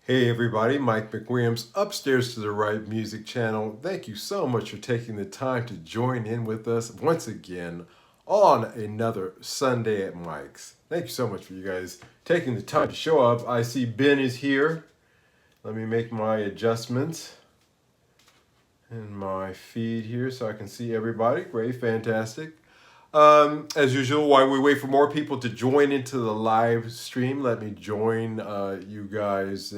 Hey everybody, Mike McWilliams, Upstairs to the Right Music Channel. Thank you so much for taking the time to join in with us once again on another Sunday at Mike's. Thank you so much for you guys taking the time to show up. I see Ben is here. Let me make my adjustments in my feed here so I can see everybody. Great, fantastic. As usual, while we wait for more people to join into the live stream, let me join you guys.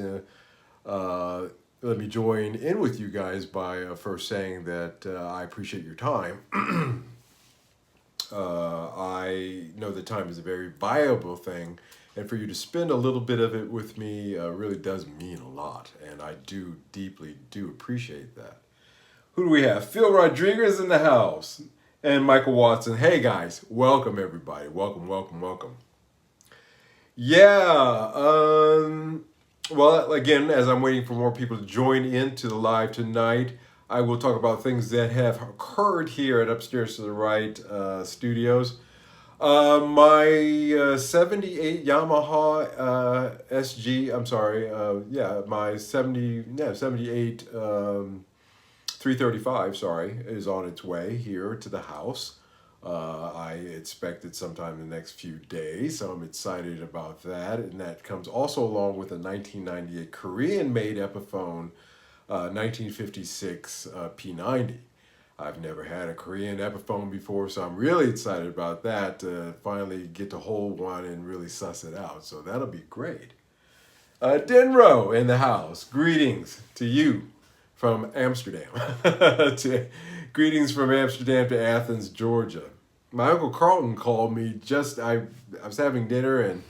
Uh, Let me join in with you guys by first saying that I appreciate your time. I know that time is a very valuable thing, and for you to spend a little bit of it with me really does mean a lot, and I do deeply do appreciate that. Who do we have? Phil Rodriguez in the house, and Michael Watson. Hey guys, welcome everybody. Welcome, welcome, welcome. Yeah. Well, again, as I'm waiting for more people to join into the live tonight, I will talk about things that have occurred here at Upstairs to the Right Studios. My 78 Yamaha SG, I'm sorry, my 78 335, sorry, is on its way here to the house. I expect it sometime in the next few days, so I'm excited about that. And that comes also along with a 1998 Korean-made Epiphone 1956 P90. I've never had a Korean Epiphone before, so I'm really excited about that to finally get to hold one and really suss it out. So that'll be great. Denro in the house. Greetings to you from Amsterdam. Greetings from Amsterdam to Athens, Georgia. My uncle Carlton called me I was having dinner and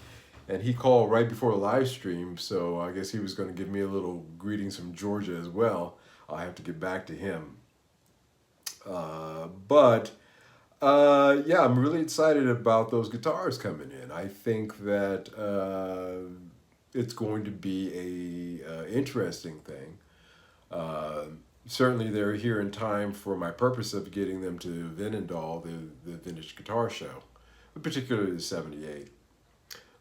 he called right before the live stream, so I guess he was going to give me a little greetings from Georgia as well. I have to get back to him. Yeah, I'm really excited about those guitars coming in. I think that it's going to be a interesting thing. Uh, Certainly, they're here in time for my purpose of getting them to Vinendal, the vintage guitar show, particularly the 78.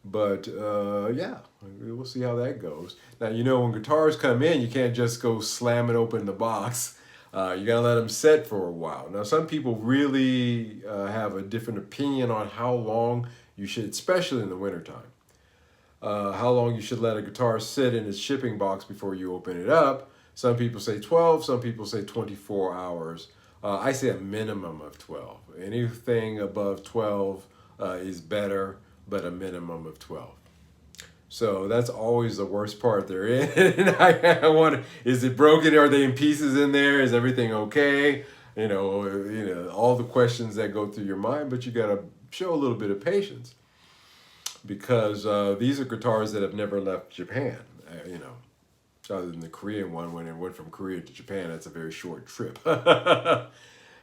But yeah, we'll see how that goes. Now, when guitars come in, you can't just go slamming open the box. You gotta let them set for a while. Now, some people really have a different opinion on how long you should, especially in the wintertime, how long you should let a guitar sit in its shipping box before you open it up. Some people say 12, some people say 24 hours. I say a minimum of 12. Anything above 12 is better, but a minimum of 12. So that's always the worst part they're in. I wonder, is it broken? Are they in pieces in there? Is everything okay? All the questions that go through your mind, but you got to show a little bit of patience because these are guitars that have never left Japan. Other than the Korean one, when it went from Korea to Japan, that's a very short trip.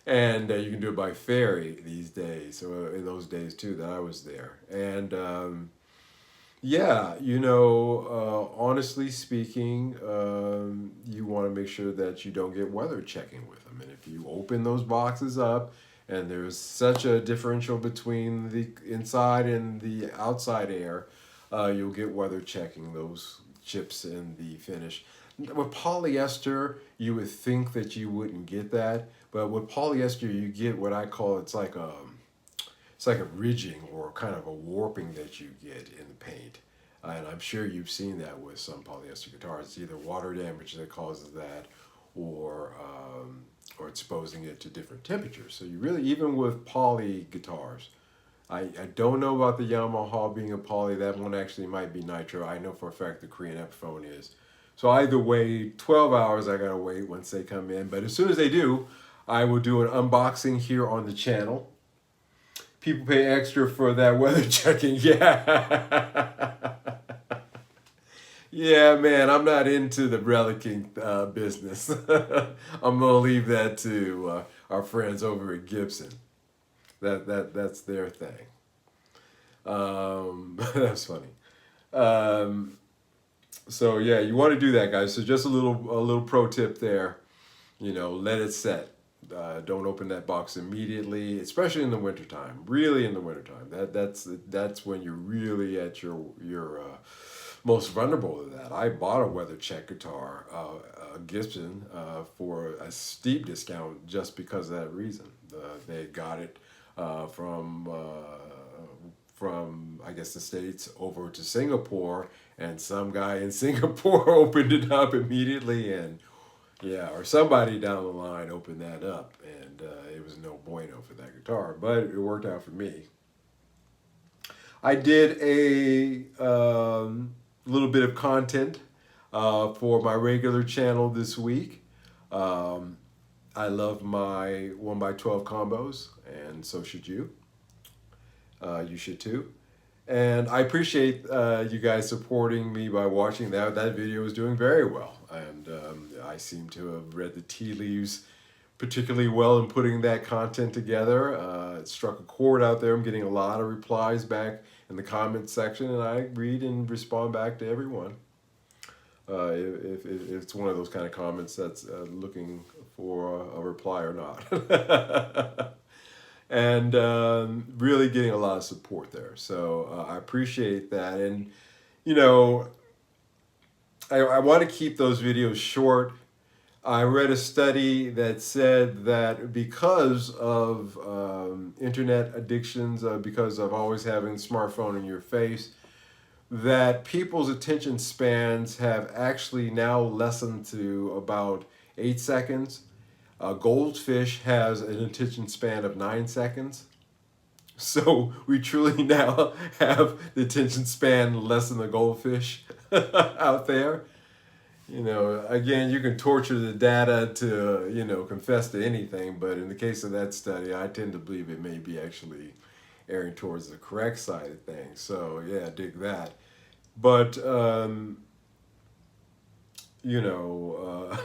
And you can do it by ferry these days, so in those days too that I was there. And yeah, honestly speaking, you want to make sure that you don't get weather checking with them. And if you open those boxes up and there's such a differential between the inside and the outside air, you'll get weather checking those chips in the finish. With polyester, you would think that you wouldn't get that, but with polyester, you get what I call it's like a ridging or kind of a warping that you get in the paint. And I'm sure you've seen that with some polyester guitars. It's either water damage that causes that or exposing it to different temperatures. So you really, even with poly guitars, I don't know about the Yamaha being a poly. That one actually might be nitro. I know for a fact the Korean Epiphone is. So either way, 12 hours I gotta wait once they come in. But as soon as they do, I will do an unboxing here on the channel. People pay extra for that weather checking. Yeah. Yeah, man, I'm not into the relicking business. I'm gonna leave that to our friends over at Gibson. That's their thing. That's funny. Um, so yeah, you want to do that, guys. So just a little pro tip there. Let it set. Don't open that box immediately, especially in the wintertime. Really in the wintertime. That's when you're really at your most vulnerable to that. I bought a WeatherCheck guitar, a Gibson, for a steep discount just because of that reason. They got it from I guess the States over to Singapore, and some guy in Singapore opened it up immediately, and yeah, or somebody down the line opened that up, and it was no bueno for that guitar, but it worked out for me. I did a little bit of content for my regular channel this week. Um, I love my 1x12 combos, and so should you. You should too. And I appreciate you guys supporting me by watching that. That video is doing very well. And I seem to have read the tea leaves particularly well in putting that content together. It struck a chord out there. I'm getting a lot of replies back in the comment section, and I read and respond back to everyone. If it's one of those kind of comments that's looking for a reply or not. And really getting a lot of support there. So I appreciate that. And, you know, I want to keep those videos short. I read a study that said that because of internet addictions, because of always having the smartphone in your face, that people's attention spans have actually now lessened to about 8 seconds. A goldfish has an attention span of 9 seconds. So we truly now have the attention span less than the goldfish out there. You know, again, you can torture the data to, you know, confess to anything, but in the case of that study, I tend to believe it may be actually erring towards the correct side of things. So yeah, dig that. But, you know,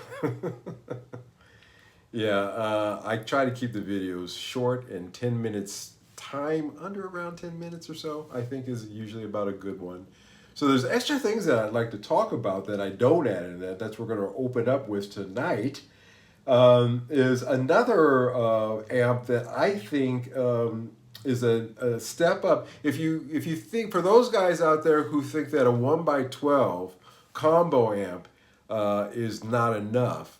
yeah, I try to keep the videos short and 10 minutes time, under around 10 minutes or so, I think is usually about a good one. So there's extra things that I'd like to talk about that I don't add in that. That's what we're going to open up with tonight. Is another amp that I think is a step up. If you think, for those guys out there who think that a 1x12 combo amp is not enough,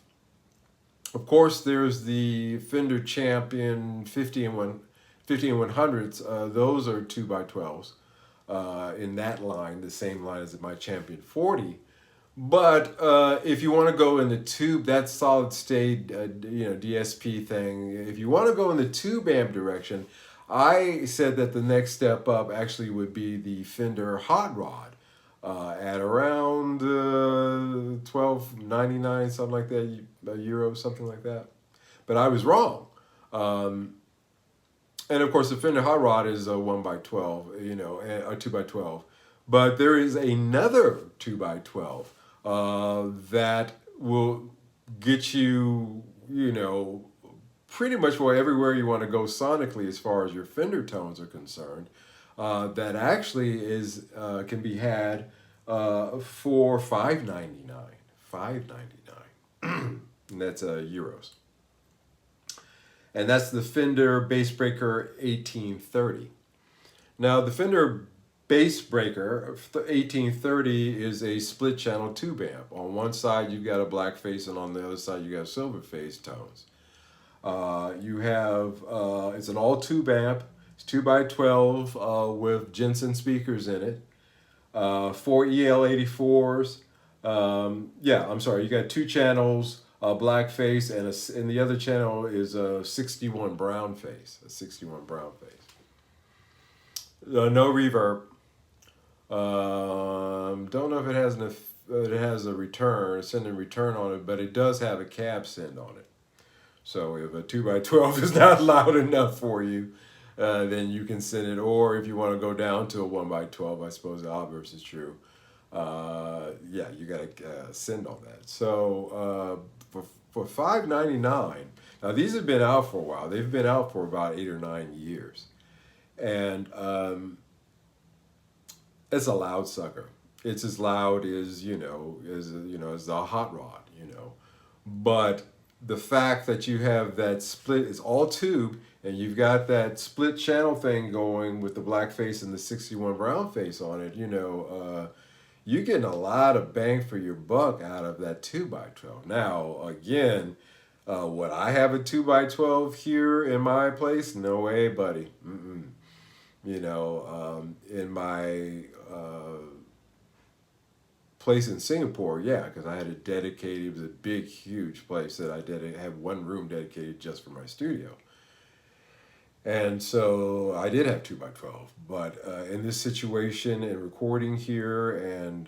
of course, there's the Fender Champion 50 and 100s. Those are 2x12s in that line, the same line as my Champion 40. But if you want to go in the tube, that solid state, you know, DSP thing, if you want to go in the tube amp direction, I said that the next step up actually would be the Fender Hot Rod. At around $12.99, something like that, a euro, something like that. But I was wrong. And of course, the Fender Hot Rod is a 1x12, you know, a 2x12. But there is another 2x12 that will get you, you know, pretty much everywhere you want to go sonically as far as your Fender tones are concerned. That actually is can be had for $5.99, $5.99, and that's euros. And that's the Fender Bassbreaker 1830. Now the Fender Bassbreaker 1830 is a split channel tube amp. On one side you've got a black face, and on the other side you got silver face tones. You have it's an all tube amp. It's 2x12 with Jensen speakers in it. 4 EL84s. Yeah, I'm sorry. You got 2 channels, a black face, and the other channel is a 61 brown face. A 61 brown face. No reverb. Don't know if it has a return, send and return on it, but it does have a cab send on it. So if a 2x12 is not loud enough for you, then you can send it. Or if you want to go down to a 1x12, I suppose the obverse is true. Yeah, you got to send on that. So for $5.99, now these have been out for a while. They've been out for about 8 or 9 years. And it's a loud sucker. It's as loud as, as the Hot Rod, But the fact that you have that split, it's all tube, and you've got that split channel thing going with the black face and the 61 brown face on it, you're getting a lot of bang for your buck out of that 2x12. Now, again, would I have a 2x12 here in my place? No way, buddy. Mm-mm. In my place in Singapore, yeah, because I had a dedicated, it was a big, huge place that I did have one room dedicated just for my studio. And so I did have 2x12, but in this situation and recording here and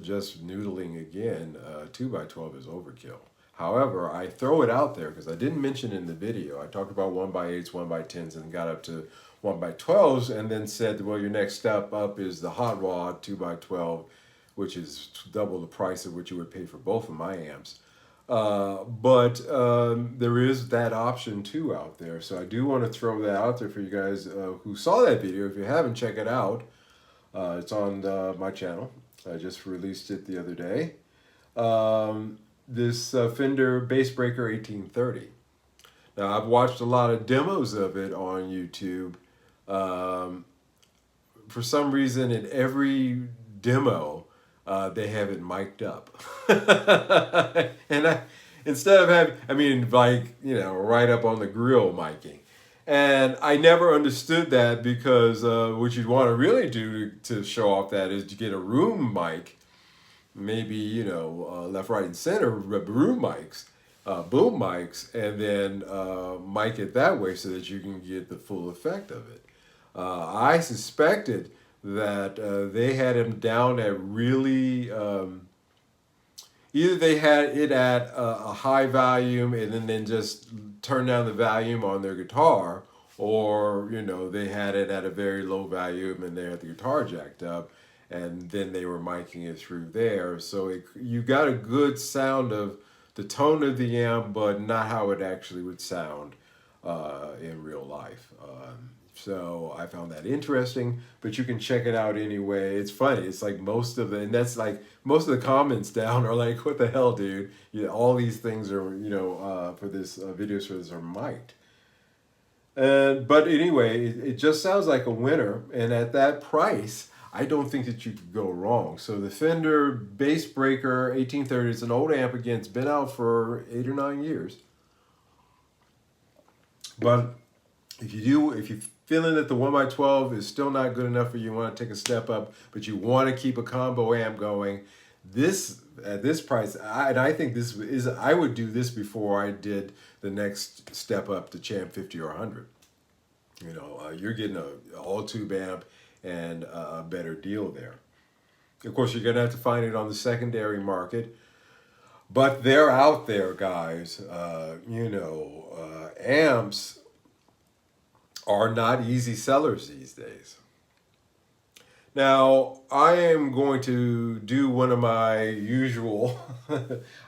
just noodling again, 2x12 is overkill. However, I throw it out there because I didn't mention in the video. I talked about 1x8s, 1x10s, and got up to 1x12s, and then said, well, your next step up is the hot rod 2x12, which is double the price of what you would pay for both of my amps. But there is that option too out there. So I do want to throw that out there for you guys who saw that video. If you haven't, check it out. It's on my channel. I just released it the other day. This Fender Bassbreaker 1830. Now, I've watched a lot of demos of it on YouTube. For some reason, in every demo, they have it mic'd up. And instead of having, right up on the grill miking. And I never understood that because what you'd want to really do to show off that is to get a room mic, maybe, left, right, and center room mics, boom mics, and then mic it that way so that you can get the full effect of it. I suspected that they had him down at really, either they had it at a high volume and then just turn down the volume on their guitar, or, they had it at a very low volume and they had the guitar jacked up, and then they were miking it through there. So you got a good sound of the tone of the amp, but not how it actually would sound in real life. So I found that interesting, but you can check it out anyway. It's funny. It's like most of the comments down are like, "What the hell, dude? All these things are, for this videos for this are mic'd." But anyway, it just sounds like a winner, and at that price, I don't think that you could go wrong. So the Fender Bassbreaker 1830 is an old amp. Again, it's been out for 8 or 9 years. But if you're feeling that the 1x12 is still not good enough for you, want to take a step up, but you want to keep a combo amp going, at this price, I think I would do this before I did the next step up to Champ 50 or 100. You're getting an all-tube amp and a better deal there. Of course, you're going to have to find it on the secondary market, but they're out there, guys. Amps are not easy sellers these days. Now, I am going to do one of my usual,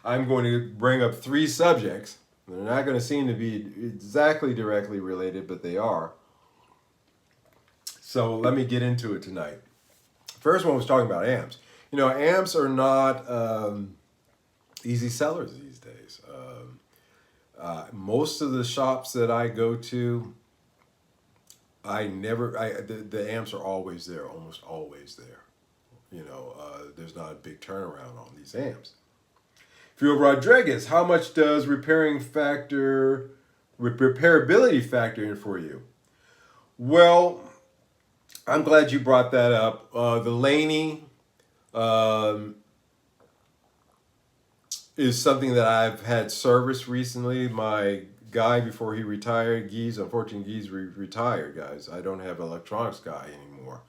I'm going to bring up 3 subjects. They're not going to seem to be exactly directly related, but they are. So let me get into it tonight. First one was talking about amps. Amps are not easy sellers these days. Most of the shops that I go to, the amps are always there, almost always there. There's not a big turnaround on these amps. Phil Rodriguez, how much does repairability factor in for you? Well, I'm glad you brought that up. The Laney is something that I've had service recently. My guy before he retired, Geese, unfortunately Geese retired, guys. I don't have an electronics guy anymore.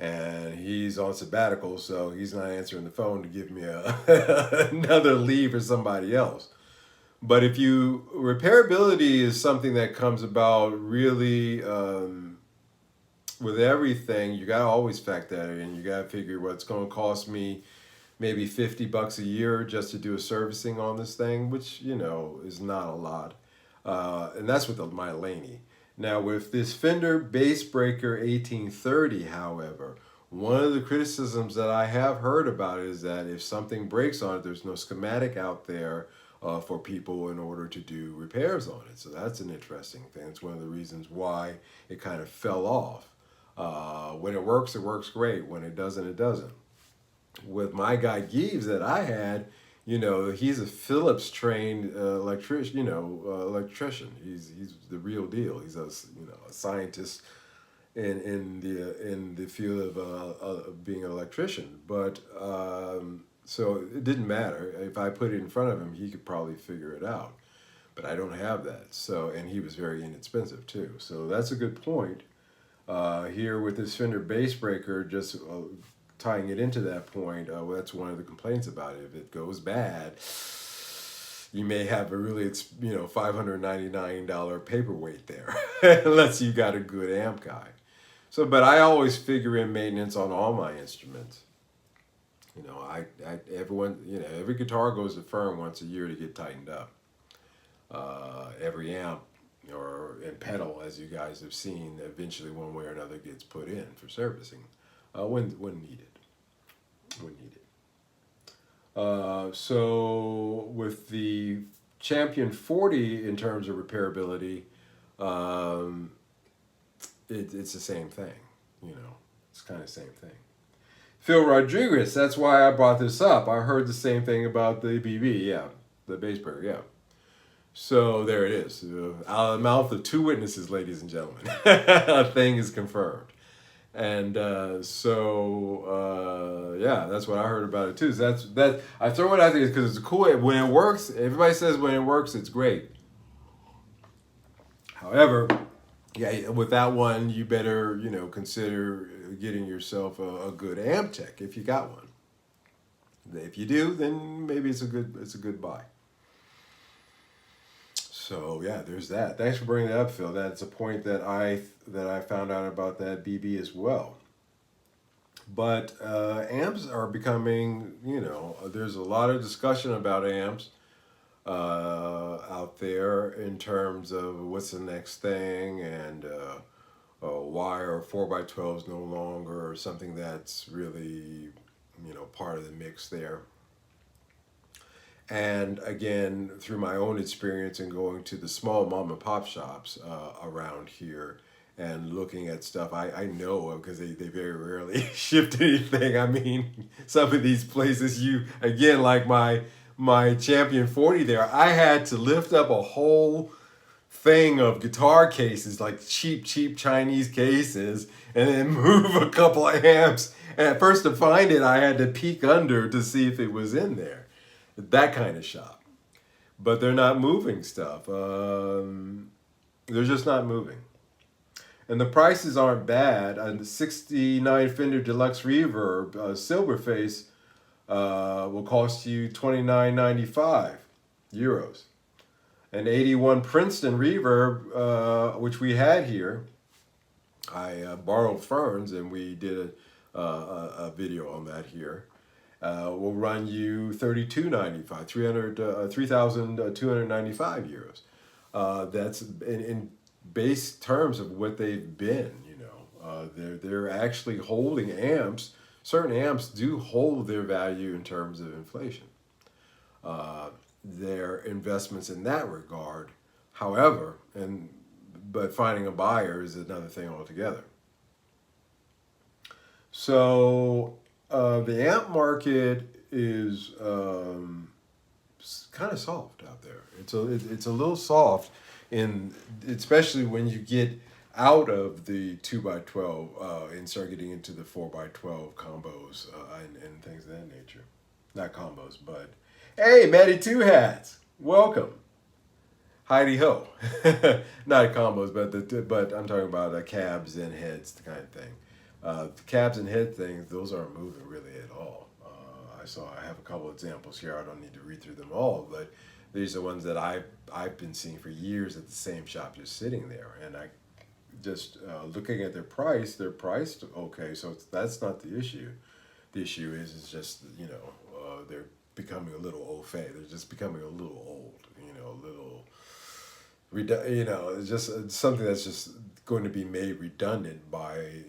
And he's on sabbatical, so he's not answering the phone to give me another lead for somebody else. But repairability is something that comes about really with everything. You got to always factor that in. You got to figure what's going to cost me maybe $50 a year just to do a servicing on this thing, which, is not a lot. And that's with my Laney. Now, with this Fender Bassbreaker 1830, however, one of the criticisms that I have heard about it is that if something breaks on it, there's no schematic out there for people in order to do repairs on it. So that's an interesting thing. It's one of the reasons why it kind of fell off. When it works great. When it doesn't, it doesn't. with my guy Gibbs that I had, he's a Philips trained electrician. Electrician. He's the real deal. He's a scientist in the field of being an electrician. But so it didn't matter if I put it in front of him, he could probably figure it out. But I don't have that. So, and he was very inexpensive too. So that's a good point. Here with this Fender bass breaker, just tying it into that point, well, that's one of the complaints about it. If it goes bad, you may have a really, $599 paperweight there, unless you got a good amp guy. So, but I always figure in maintenance on all my instruments. Every guitar goes to firm once a year to get tightened up. Every amp and pedal, as you guys have seen, eventually one way or another gets put in for servicing when needed. When needed. So with the Champion 40 in terms of repairability, it's the same thing. It's kind of the same thing. Phil Rodriguez, that's why I brought this up. I heard the same thing about the BB, yeah, the bass player, yeah. So there it is. Out of the mouth of two witnesses, ladies and gentlemen. A thing is confirmed. And yeah, that's what I heard about it too. So that I throw it out there because it's cool. When it works, everybody says when it works, it's great. However, yeah, with that one, you better consider getting yourself a good amp tech if you got one. If you do, then maybe it's a good buy. So yeah, there's that. Thanks for bringing that up, Phil. That's a point that I found out about that BB as well. But amps are becoming, there's a lot of discussion about amps out there in terms of what's the next thing and why are 4x12s no longer something that's really, part of the mix there. And again, through my own experience in going to the small mom and pop shops around here and looking at stuff, I know because they very rarely shipped anything. I mean, some of these places, like my Champion 40 there, I had to lift up a whole thing of guitar cases, like cheap Chinese cases, and then move a couple of amps. And at first to find it, I had to peek under to see if it was in there. That kind of shop. But they're not moving stuff. They're just not moving. And the prices aren't bad. A 69 Fender Deluxe Reverb Silverface will cost you €29.95. An 81 Princeton Reverb, which we had here, I borrowed Fern's and we did a video on that here. Will run you €32.95, 3,295 euros. That's in base terms of what they've been. They're actually holding amps. Certain amps do hold their value in terms of inflation. Their investments in that regard, however, but finding a buyer is another thing altogether. So. The amp market is kind of soft out there. It's a little soft, especially when you get out of the 2x12 and start getting into the 4x12 combos and things of that nature. Not combos, but hey, Matty Two Hats, welcome. Heidi ho, not combos, but I'm talking about cabs and heads, the kind of thing. The cabs and head things, those aren't moving really at all. I have a couple examples here. I don't need to read through them all, but these are ones that I've been seeing for years at the same shop, just sitting there. And I just looking at their price, they're priced okay. So that's not the issue. The issue is just they're becoming a little au fait. They're just becoming a little old. It's just something that's just going to be made redundant by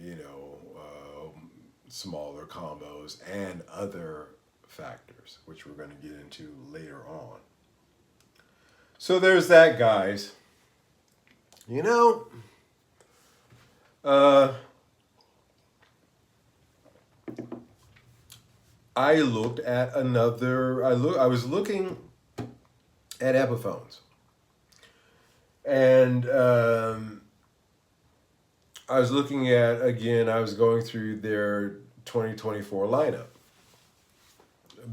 smaller combos and other factors, which we're going to get into later on. So there's that, guys. I looked at another. I was looking at Epiphones, and I was looking at again. I was going through their 2024 lineup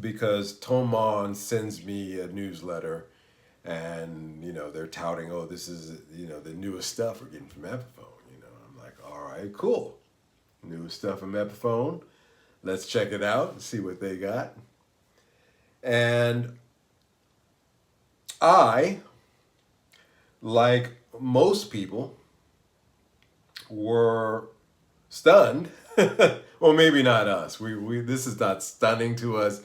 because Tomon sends me a newsletter, and they're touting, oh, this is the newest stuff we're getting from Epiphone. I'm like, all right, cool, newest stuff from Epiphone. Let's check it out and see what they got. And I, like most people, were stunned. Well, maybe not us. We this is not stunning to us.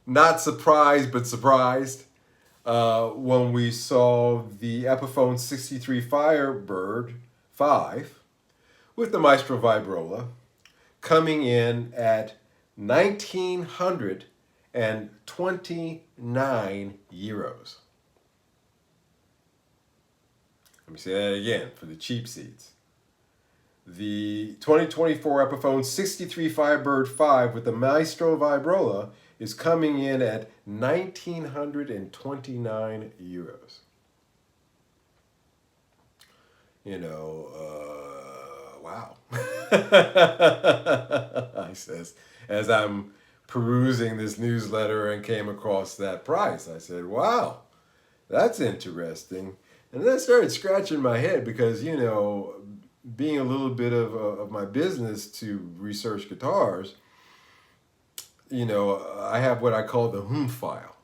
Not surprised, but surprised when we saw the Epiphone 63 Firebird 5 with the Maestro Vibrola coming in at 1,929 euros. Let me say that again for the cheap seats. The 2024 Epiphone 63 Firebird 5 with the Maestro Vibrola is coming in at 1,929 euros. Wow. I says, as I'm perusing this newsletter and came across that price, I said, wow, that's interesting. And then I started scratching my head because, being a little bit of my business to research guitars, I have what I call the file,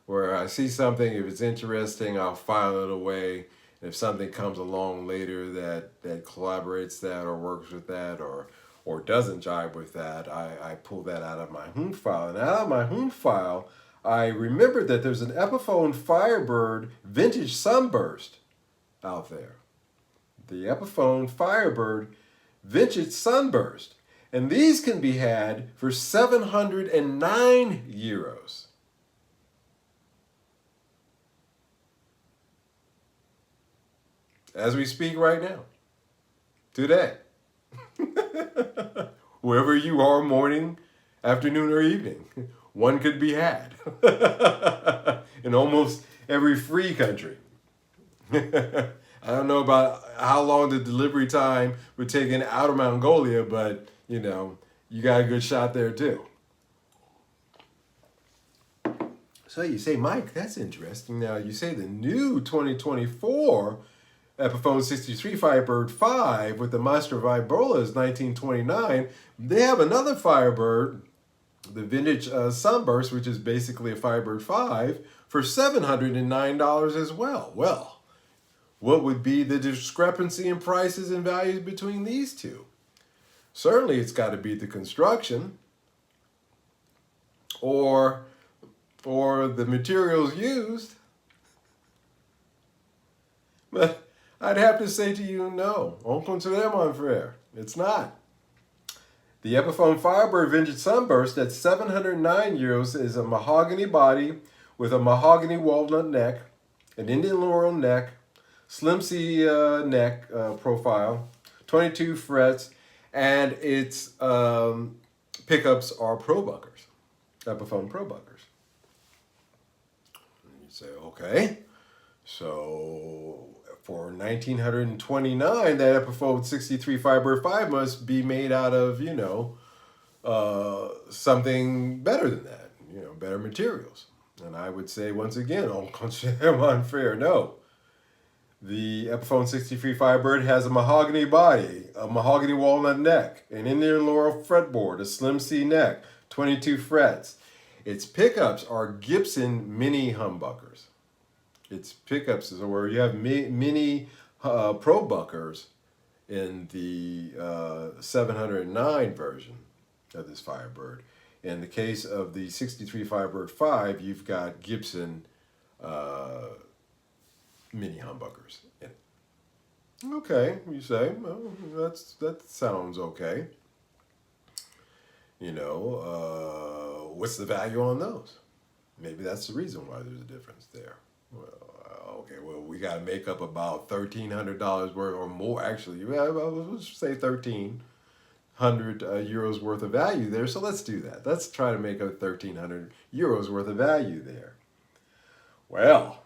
where I see something, if it's interesting, I'll file it away. And if something comes along later that collaborates that or works with that or doesn't jive with that, I pull that out of my file. And out of my file, I remembered that there's an Epiphone Firebird Vintage Sunburst out there. The Epiphone Firebird Vintage Sunburst. And these can be had for 709 euros. As we speak right now. Today. Wherever you are, morning, afternoon, or evening, one could be had. In almost every free country. I don't know about how long the delivery time would take in out of Mongolia, but, you got a good shot there too. So you say, Mike, that's interesting. Now, you say the new 2024 Epiphone 63 Firebird 5 with the Maestro Vibrola is 1929. They have another Firebird, the Vintage Sunburst, which is basically a Firebird 5, for $709 as well. Well, what would be the discrepancy in prices and values between these two? Certainly it's got to be the construction or the materials used. But I'd have to say to you, no. On considère, mon frère. It's not. The Epiphone Firebird Vintage Sunburst at 709 euros is a mahogany body with a mahogany walnut neck, an Indian laurel neck, Slim C neck profile, 22 frets, and its pickups are ProBuckers, Epiphone ProBuckers. And you say, okay, so for 1,929, that Epiphone 63 Firebird 5 must be made out of, something better than that, better materials. And I would say, once again, on considère mon frère, no. The Epiphone 63 Firebird has a mahogany body, a mahogany walnut neck, an Indian laurel fretboard, a Slim C neck, 22 frets. Its pickups are Gibson mini humbuckers. Its pickups is where you have mini ProBuckers in the 709 version of this Firebird. In the case of the 63 Firebird 5, you've got Gibson mini humbuckers in it. Okay, you say, well, that sounds okay. What's the value on those? Maybe that's the reason why there's a difference there. Well, we got to make up about $1,300 worth or more. Actually, let's say 13. euros worth of value there. So let's do that. Let's try to make a 1,300 euros worth of value there. Well,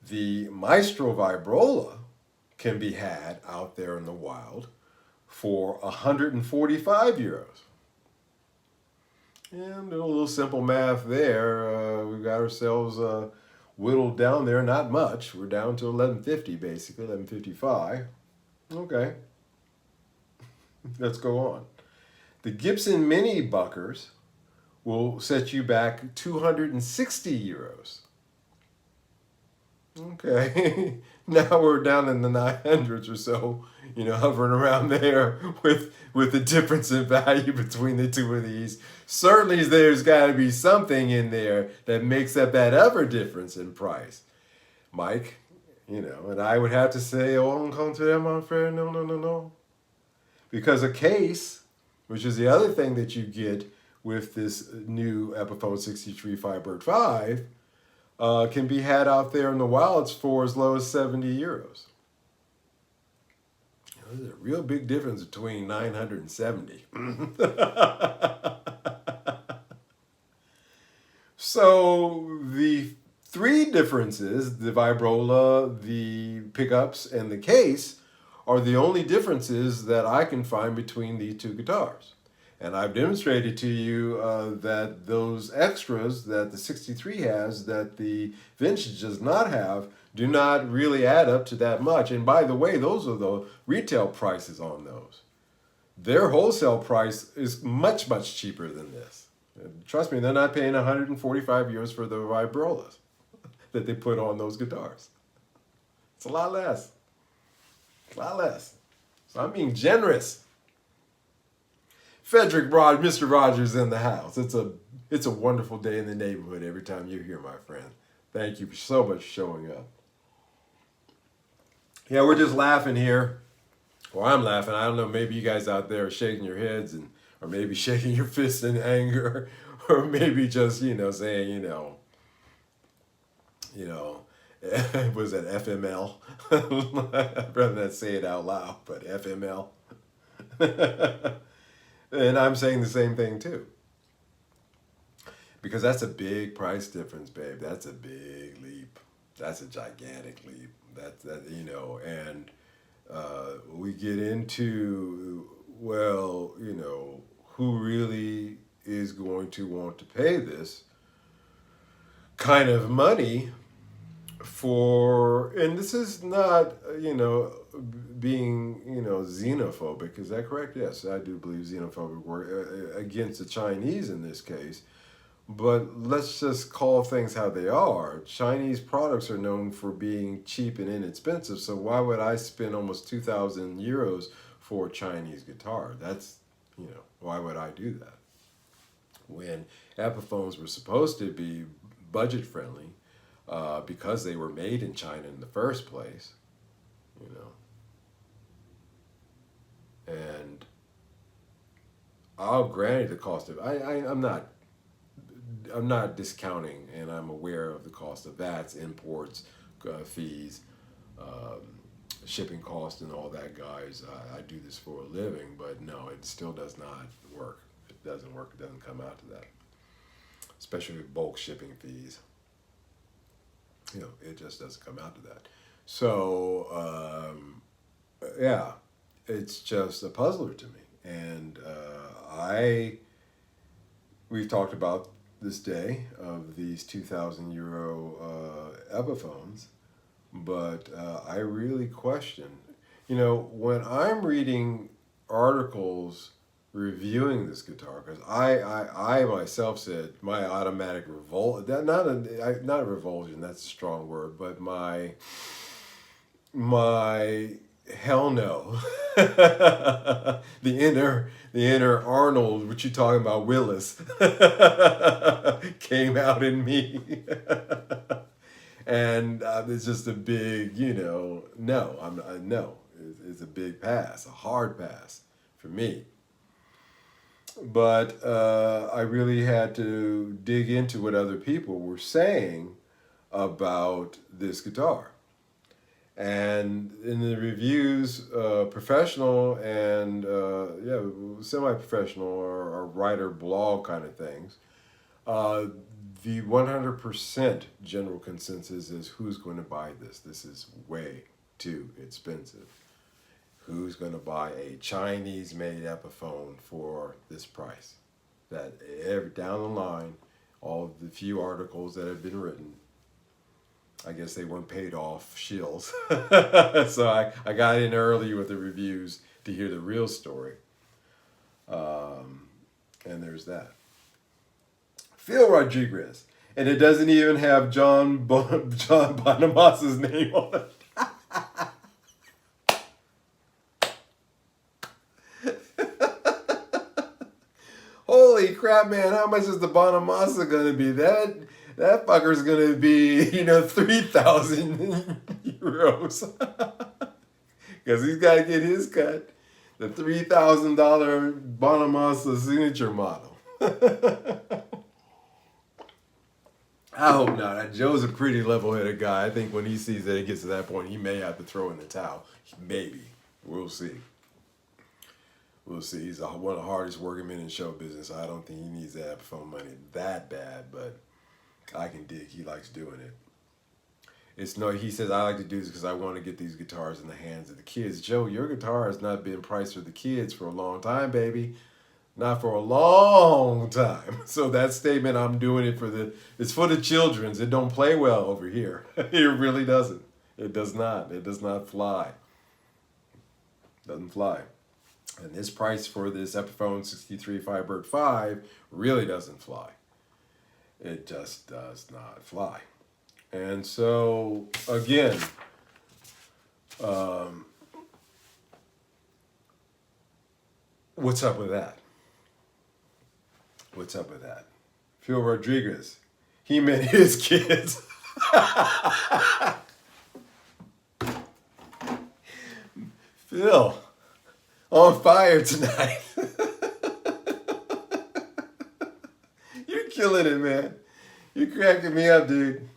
the Maestro Vibrola can be had out there in the wild for 145 euros. And a little simple math there. We've got ourselves whittled down there, not much. We're down to 1150 basically, 1155. Okay, let's go on. The Gibson Mini Buckers will set you back 260 euros. Okay, now we're down in the 900s or so, hovering around there with the difference in value between the two of these. Certainly there's got to be something in there that makes up that other difference in price. Mike, and I would have to say, oh, come to that, my friend, no. Because a case, which is the other thing that you get with this new Epiphone 63 Firebird 5, can be had out there in the wilds for as low as 70 euros. There's a real big difference between 900 and 70. So the three differences, the Vibrola, the pickups, and the case, are the only differences that I can find between these two guitars. And I've demonstrated to you that those extras that the 63 has that the Vintage does not have do not really add up to that much. And by the way, those are the retail prices on those. Their wholesale price is much, much cheaper than this. And trust me, they're not paying 145 euros for the Vibrolas that they put on those guitars. It's a lot less. A lot less. So I'm being generous. Mr. Rogers in the house. It's a wonderful day in the neighborhood every time you're here, my friend. Thank you so much for showing up. Yeah, we're just laughing here. Well, I'm laughing. I don't know, maybe you guys out there are shaking your heads or maybe shaking your fists in anger, or maybe just, saying, was that FML? I'd rather not say it out loud, but FML. And I'm saying the same thing too. Because that's a big price difference, babe. That's a big leap. That's a gigantic leap. And we get into, who really is going to want to pay this kind of money for, and this is not, being, xenophobic. Is that correct? Yes, I do believe xenophobic word against the Chinese in this case. But let's just call things how they are. Chinese products are known for being cheap and inexpensive, so why would I spend almost 2,000 euros for a Chinese guitar? That's, why would I do that? When Epiphones were supposed to be budget friendly, because they were made in China in the first place, And I'll grant the cost of, I'm not discounting, and I'm aware of the cost of VATs, imports, fees, shipping costs, and all that, guys. I do this for a living, but no, it still does not work. It doesn't work. It doesn't come out to that, especially with bulk shipping fees. It just doesn't come out to that. So, yeah, it's just a puzzler to me. And we've talked about this day of these 2,000 euro Epiphones, but I really question, when I'm reading articles reviewing this guitar, because I myself said my automatic revolt, not a revulsion, that's a strong word, but my hell no. the inner Arnold, what you talking about, Willis, came out in me. And it's just a big, no. No. It's a big pass, a hard pass for me. But I really had to dig into what other people were saying about this guitar. And in the reviews, professional and semi-professional or writer blog kind of things, uh, the 100% general consensus is who's going to buy this? This is way too expensive. Who's going to buy a Chinese-made Epiphone for this price? That every down the line, all the few articles that have been written, I guess they weren't paid off shills. So I got in early with the reviews to hear the real story. And there's that. Phil Rodriguez. And it doesn't even have John Bonamassa' name on it. Holy crap, man! How much is the Bonamassa gonna be? That fucker's gonna be 3,000 euros because he's got to get his cut. The $3,000 Bonamassa signature model. I hope not. Joe's a pretty level-headed guy. I think when he sees that it gets to that point, he may have to throw in the towel. Maybe. We'll see. We'll see. He's one of the hardest working men in show business. I don't think he needs that Epiphone money that bad, but I can dig. He likes doing it. He says, I like to do this because I want to get these guitars in the hands of the kids. Joe, your guitar has not been priced for the kids for a long time, baby. Not for a long time. So that statement, I'm doing it it's for the children's. It don't play well over here. It really doesn't. It does not. It does not fly. Doesn't fly. And this price for this Epiphone 63 Firebird 5 really doesn't fly. It just does not fly. And so, again, what's up with that? What's up with that? Phil Rodriguez, he meant his kids. Phil, on fire tonight. You're killing it, man. You're cracking me up, dude.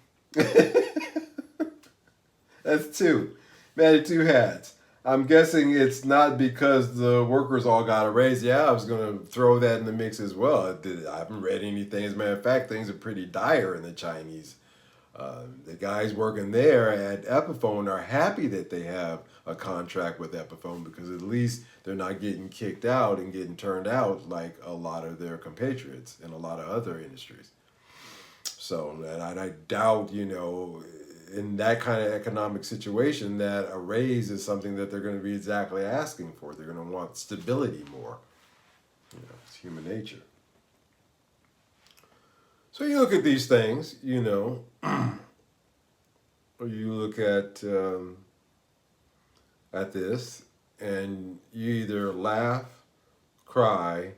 That's two. Man, two hats. I'm guessing it's not because the workers all got a raise. Yeah, I was going to throw that in the mix as well. I haven't read anything. As a matter of fact, things are pretty dire in the Chinese. The guys working there at Epiphone are happy that they have a contract with Epiphone because at least they're not getting kicked out and getting turned out like a lot of their compatriots in a lot of other industries. So, and I doubt, in that kind of economic situation that a raise is something that they're going to be exactly asking for. They're going to want stability more. It's human nature. So you look at these things, you look at this, and you either laugh, cry,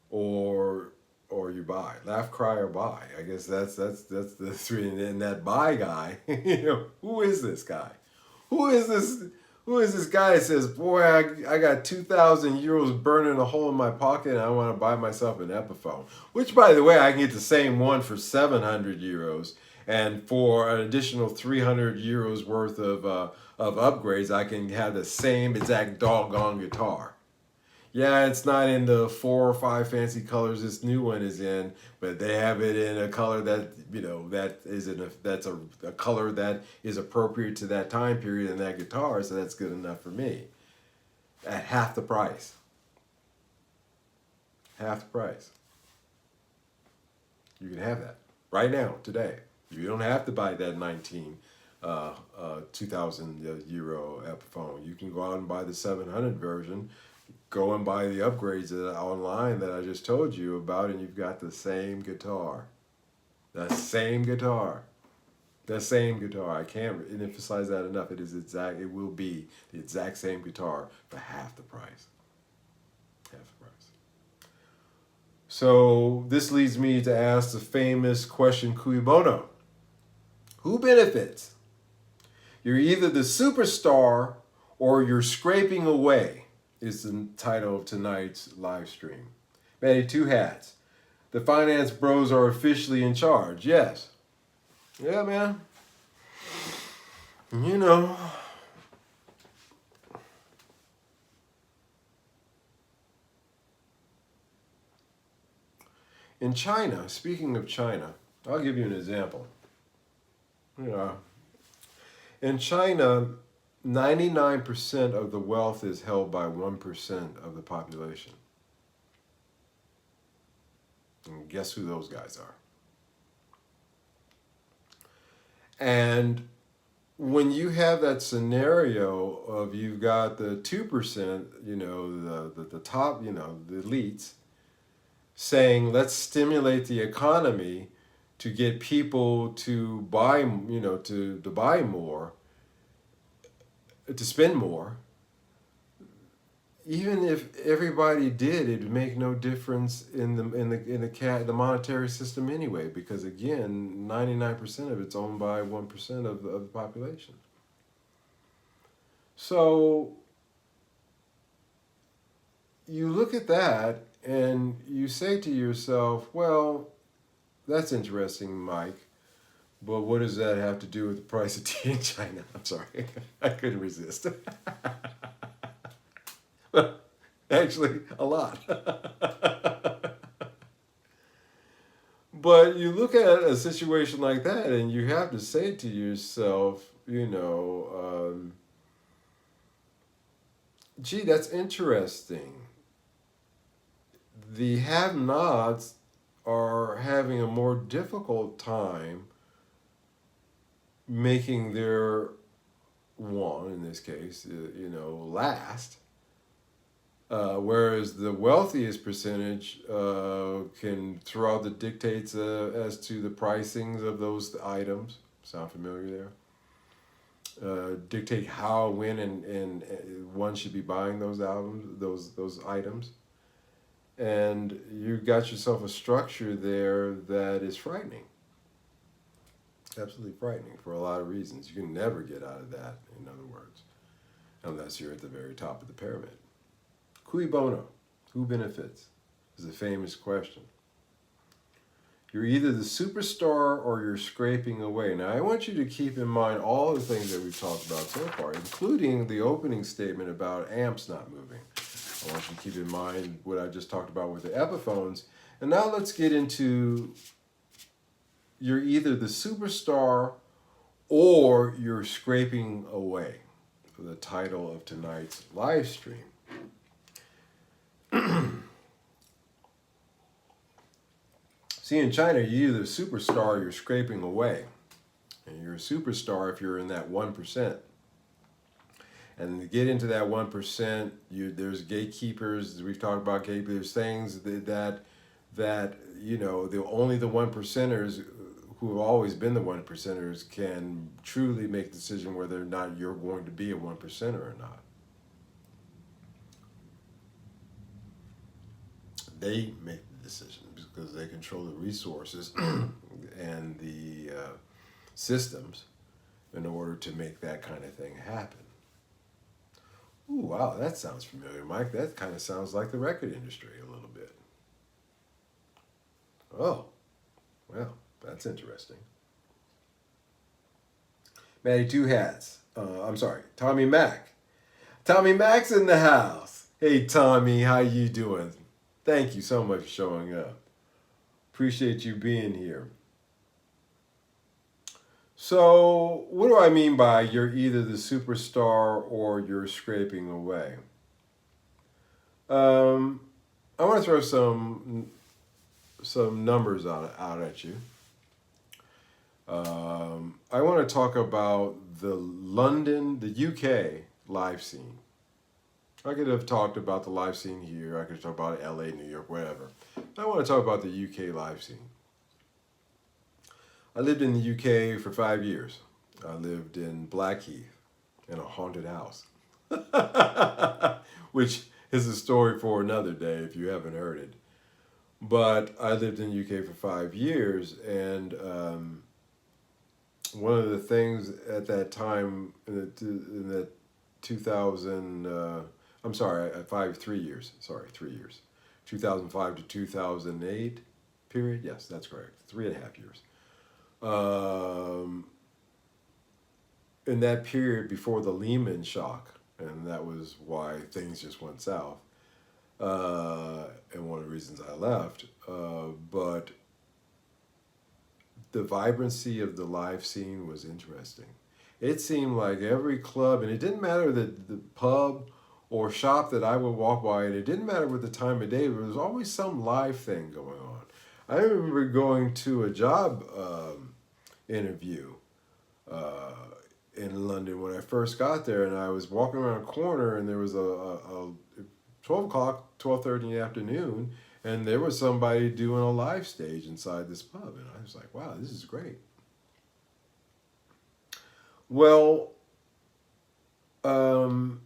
or you buy. Laugh, cry, or buy. I guess that's the three. And that buy guy, who is this guy? Who is this guy that says, boy, I got 2,000 euros burning a hole in my pocket and I want to buy myself an Epiphone. Which, by the way, I can get the same one for 700 euros. And for an additional 300 euros worth of upgrades, I can have the same exact doggone guitar. Yeah, it's not in the 4 or 5 fancy colors this new one is in, but they have it in a color that, that's a color that is appropriate to that time period and that guitar, so that's good enough for me. At half the price. Half the price. You can have that right now, today. You don't have to buy that 2,000 euro Epiphone. You can go out and buy the 700 version. Go and buy the upgrades online that I just told you about, and you've got the same guitar. The same guitar. The same guitar. I can't emphasize that enough. It will be the exact same guitar for half the price. Half the price. So this leads me to ask the famous question, cui bono? Who benefits? You're either the superstar or you're scraping away. Is the title of tonight's live stream. Manny, two hats. The finance bros are officially in charge. Yes. Yeah, man. In China, speaking of China, I'll give you an example. Yeah. In China, 99% of the wealth is held by 1% of the population. And guess who those guys are? And when you have that scenario of you've got the 2%, the top, the elites, saying let's stimulate the economy to get people to buy, to buy more, to spend more. Even if everybody did, it would make no difference in the monetary system anyway, because again, 99% of it's owned by 1% of the population. So you look at that and you say to yourself, well, that's interesting, Mike, but what does that have to do with the price of tea in China? I'm sorry, I couldn't resist. Actually, a lot. But you look at a situation like that and you have to say to yourself, gee, that's interesting. The have nots are having a more difficult time making their one, in this case, last. Whereas the wealthiest percentage can throw out the dictates as to the pricings of those items. Sound familiar there? Dictate how, when, and one should be buying those items. And you've got yourself a structure there that is frightening. Absolutely frightening for a lot of reasons. You can never get out of that, in other words, unless you're at the very top of the pyramid. Cui bono? Who benefits? Is a famous question. You're either the superstar or you're scraping away. Now, I want you to keep in mind all the things that we've talked about so far, including the opening statement about amps not moving. I want you to keep in mind what I just talked about with the Epiphones. And now let's get into you're either the superstar or you're scraping away, for the title of tonight's live stream. See, in China, you're either a superstar or you're scraping away. And you're a superstar if you're in that 1%. And to get into that 1%, there's gatekeepers. We've talked about gatekeepers. There's things that only the 1%ers who have always been the 1%ers can truly make the decision whether or not you're going to be a 1%er or not. They make the decision because they control the resources and the systems in order to make that kind of thing happen. Ooh, wow, that sounds familiar, Mike. That kind of sounds like the record industry a little bit. Oh, well, that's interesting. Matty Two Hats. Tommy Mac. Tommy Mac's in the house. Hey, Tommy, how you doing? Thank you so much for showing up. Appreciate you being here. So, what do I mean by you're either the superstar or you're scraping away? I want to throw some numbers out at you. I want to talk about the UK live scene. I could have talked about the live scene here. I could talk about LA, New York, whatever. I want to talk about the UK live scene. I lived in the UK for 5 years. I lived in Blackheath in a haunted house, which is a story for another day if you haven't heard it. But I lived in the UK for 5 years, and one of the things at that time in the 2000, 3 years. 2005 to 2008 period. Yes, that's correct. 3.5 years. In that period before the Lehman shock, and that was why things just went south, and one of the reasons I left, but the vibrancy of the live scene was interesting. It seemed like every club, and it didn't matter the pub or shop that I would walk by, and it didn't matter what the time of day, there was always some live thing going on. I remember going to a job interview uh, in London when I first got there, and I was walking around a corner, and there was a 12 o'clock, 12:30 in the afternoon, and there was somebody doing a live stage inside this pub, and I was like, wow, this is great. Well, um,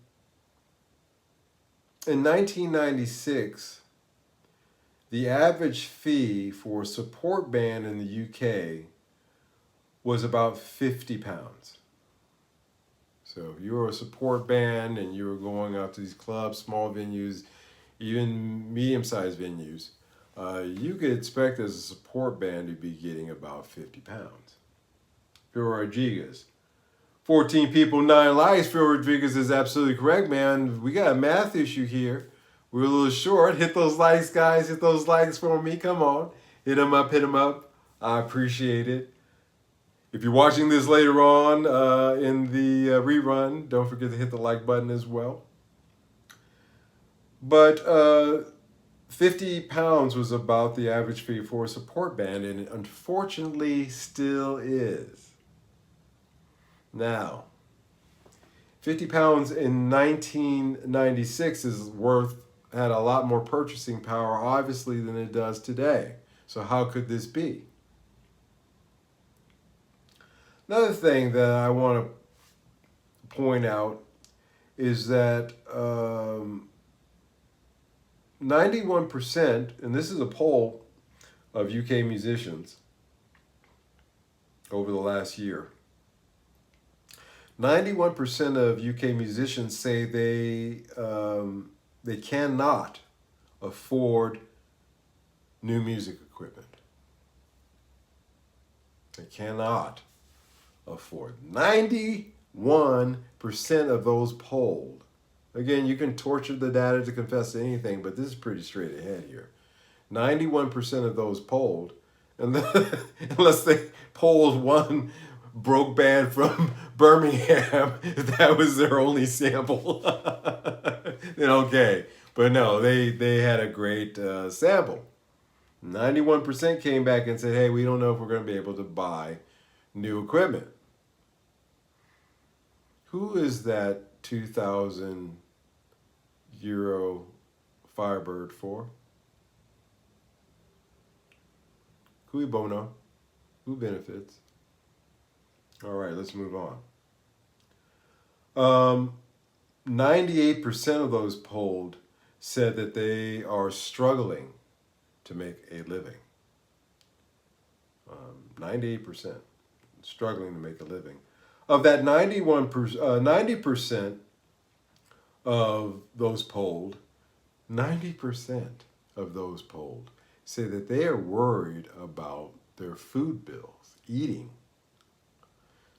in 1996, the average fee for a support band in the UK was about £50. So if you were a support band and you were going out to these clubs, small venues, even medium-sized venues, you could expect as a support band to be getting about £50. Phil Rodriguez. 14 people, 9 likes. Phil Rodriguez is absolutely correct, man. We got a math issue here. We're a little short. Hit those likes, guys. Hit those likes for me. Come on. Hit them up, hit them up. I appreciate it. If you're watching this later on in the rerun, don't forget to hit the like button as well. But £50 was about the average fee for a support band, and it unfortunately still is. Now, £50 in 1996 had a lot more purchasing power, obviously, than it does today. So how could this be? Another thing that I want to point out is that 91%, and this is a poll of UK musicians over the last year, 91% of UK musicians say they cannot afford new music equipment. They cannot afford. 91% of those polled. Again, you can torture the data to confess to anything, but this is pretty straight ahead here. 91% of those polled, and unless they polled one broke band from Birmingham, if that was their only sample, then okay. But no, they had a great sample. 91% came back and said, hey, we don't know if we're going to be able to buy new equipment. Who is that 2,000 euro Firebird for? Cui bono? Who benefits? All right, let's move on. 98% of those polled said that they are struggling to make a living. 98% struggling to make a living. Of that 90% of those polled, 90% of those polled say that they are worried about their food bills, eating.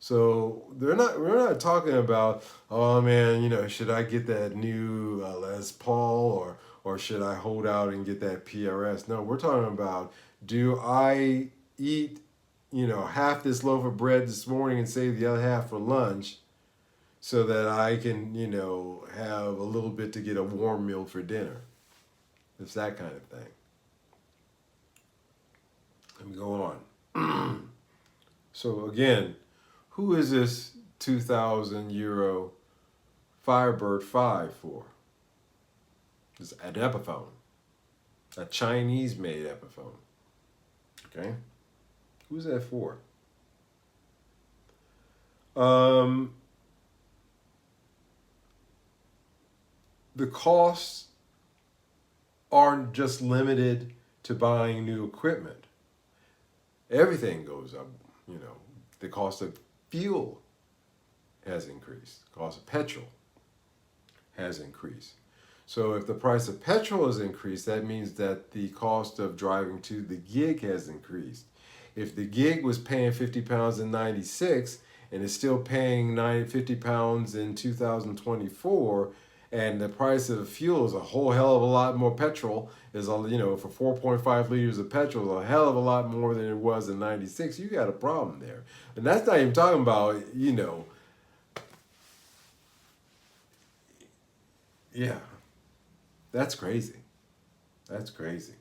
So we're not talking about, oh man, should I get that new Les Paul or should I hold out and get that PRS? No, we're talking about, do I eat half this loaf of bread this morning and save the other half for lunch so that I can, have a little bit to get a warm meal for dinner. It's that kind of thing. Let me go on. So again, who is this 2,000 euro Firebird 5 for? It's an Epiphone. A Chinese-made Epiphone. Okay? Who's that for? The costs aren't just limited to buying new equipment. Everything goes up, The cost of fuel has increased. The cost of petrol has increased. So if the price of petrol has increased, that means that the cost of driving to the gig has increased. If the gig was paying £50 in 96 and is still paying £50 in 2024, and the price of fuel is a whole hell of a lot more. Petrol is, for 4.5 liters of petrol, is a hell of a lot more than it was in '96. You got a problem there, and that's not even talking about, yeah, that's crazy. That's crazy.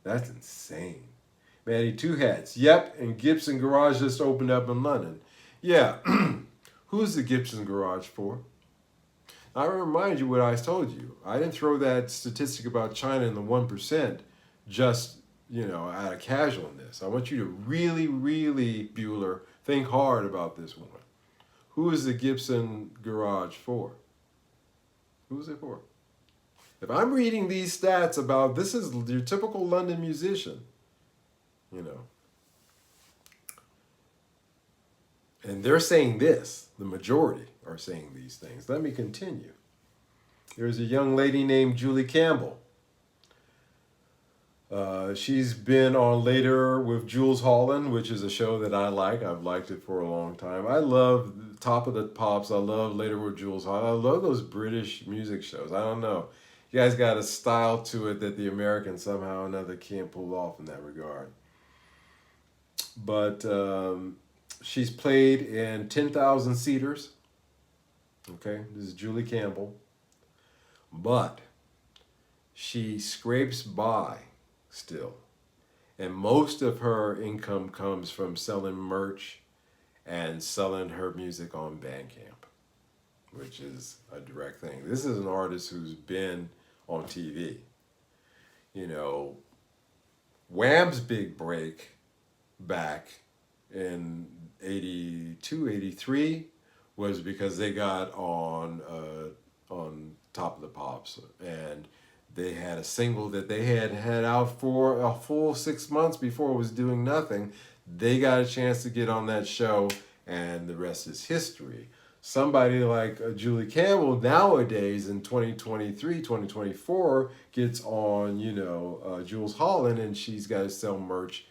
That's insane. Manny Two Hats. Yep, and Gibson Garage just opened up in London. Yeah, who's the Gibson Garage for? I remind you what I told you. I didn't throw that statistic about China and the 1% just, out of casualness. I want you to really, really, Bueller, think hard about this one. Who is the Gibson Garage for? Who is it for? If I'm reading these stats about this is your typical London musician, you know, and they're saying this, the majority are saying these things. Let me continue. There's a young lady named Julie Campbell. She's been on Later with Jules Holland, which is a show that I like. I've liked it for a long time. I love Top of the Pops. I love Later with Jules Holland. I love those British music shows. I don't know. You guys got a style to it that the Americans somehow or another can't pull off in that regard. But she's played in 10,000 Seaters. Okay, this is Julie Campbell. But she scrapes by still. And most of her income comes from selling merch and selling her music on Bandcamp, which is a direct thing. This is an artist who's been on TV. Wham's big break back in 82, 83 was because they got on Top of the Pops, and they had a single that they had out for a full 6 months before it was doing nothing. They got a chance to get on that show, and the rest is history. Somebody like Julie Campbell nowadays in 2023, 2024 gets on, Jules Holland, and she's got to sell merch,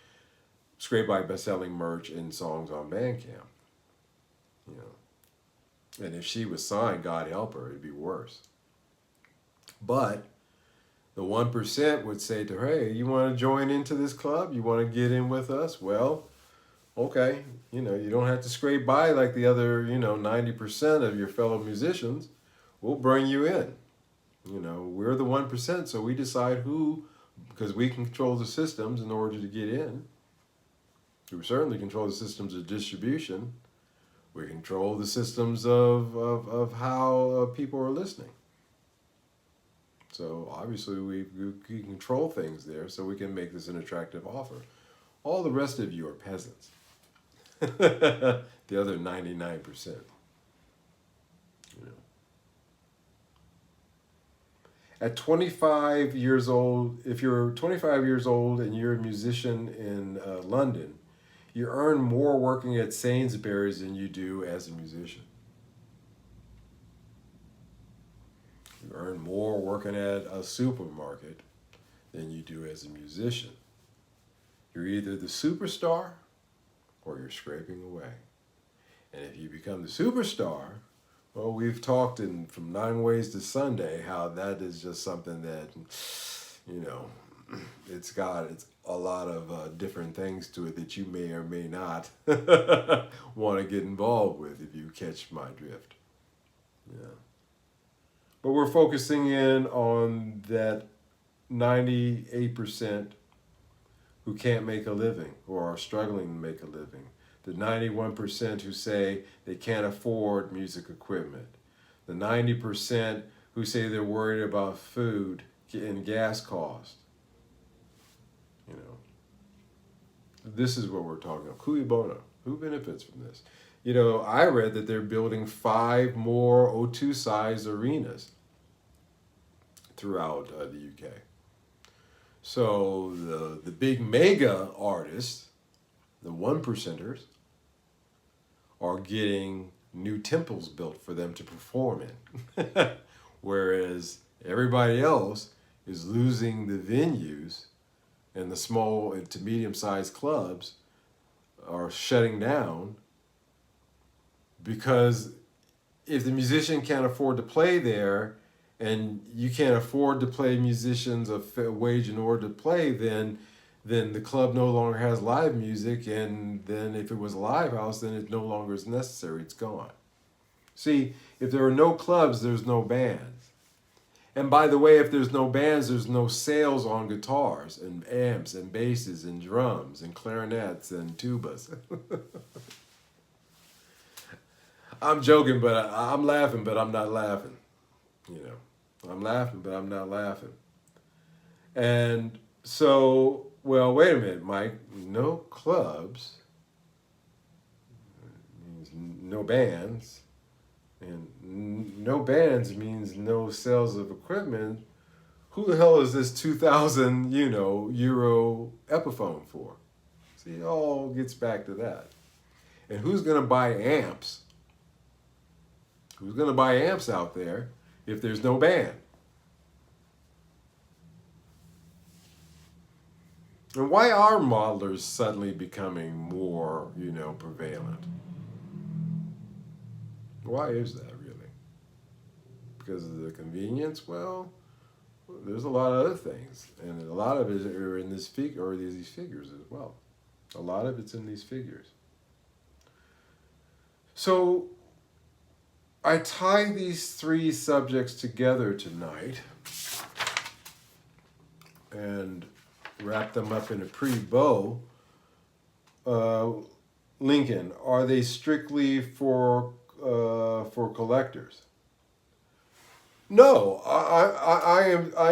scrape by selling merch and songs on Bandcamp. And if she was signed, God help her, it'd be worse. But the 1% would say to her, hey, you want to join into this club? You want to get in with us? Well, okay, you don't have to scrape by like the other, 90% of your fellow musicians. We'll bring you in. We're the 1%, so we decide who, because we control the systems in order to get in. We certainly control the systems of distribution. We control the systems of how people are listening. So obviously we control things there, so we can make this an attractive offer. All the rest of you are peasants. The other 99%. At 25 years old, if you're 25 years old and you're a musician in London, you earn more working at Sainsbury's than you do as a musician. You earn more working at a supermarket than you do as a musician. You're either the superstar or you're scraping away. And if you become the superstar, well, we've talked from 9 Ways to Sunday how that is just something that, it's got a lot of different things to it that you may or may not want to get involved with, if you catch my drift. Yeah. But we're focusing in on that 98% who can't make a living or are struggling to make a living. The 91% who say they can't afford music equipment. The 90% who say they're worried about food and gas costs. This is what we're talking about. Cui bono. Who benefits from this? I read that they're building 5 more O2-sized arenas throughout the UK. So the big mega artists, the 1%ers, are getting new temples built for them to perform in. Whereas everybody else is losing the venues, and the small to medium-sized clubs are shutting down, because if the musician can't afford to play there, and you can't afford to pay musicians a wage in order to play, then the club no longer has live music, and then if it was a live house, then it no longer is necessary. It's gone. See, if there are no clubs, there's no bands. And by the way, if there's no bands, there's no sales on guitars and amps and basses and drums and clarinets and tubas. I'm joking, but I'm laughing, but I'm not laughing. You know, I'm laughing, but I'm not laughing. And so, well, wait a minute, Mike. No clubs means no bands, and no bands means no sales of equipment. Who the hell is this 2,000, euro Epiphone for? See, it all gets back to that. And who's going to buy amps? Who's going to buy amps out there if there's no band? And why are modelers suddenly becoming more, prevalent? Why is that really? Because of the convenience? Well, there's a lot of other things, and a lot of it are in this these figures as well. A lot of it's in these figures. So I tie these three subjects together tonight and wrap them up in a pretty bow. Lincoln, are they strictly for collectors? No, I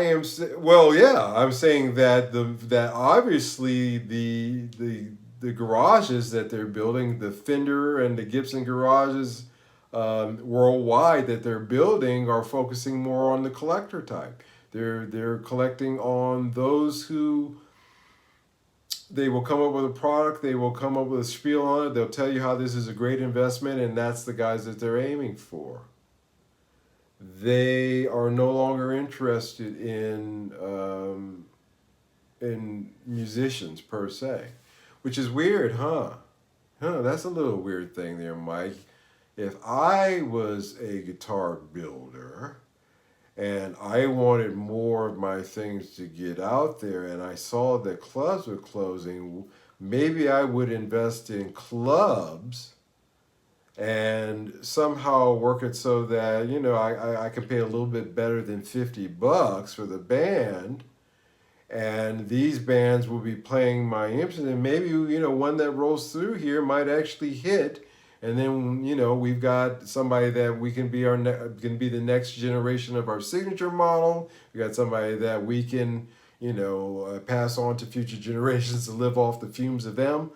am. Well, yeah, I'm saying that that obviously the garages that they're building, the Fender and the Gibson garages worldwide that they're building, are focusing more on the collector type. They're collecting on those who. They will come up with a product, they will come up with a spiel on it, they'll tell you how this is a great investment, and that's the guys that they're aiming for. They are no longer interested in musicians per se, which is weird, huh? That's a little weird thing there, Mike. If I was a guitar builder and I wanted more of my things to get out there, and I saw that clubs were closing, maybe I would invest in clubs and somehow work it so that, I can pay a little bit better than $50 for the band, and these bands will be playing my instruments, and maybe, one that rolls through here might actually hit. And then, we've got somebody that we can be can be the next generation of our signature model. We got somebody that we can, pass on to future generations to live off the fumes of them.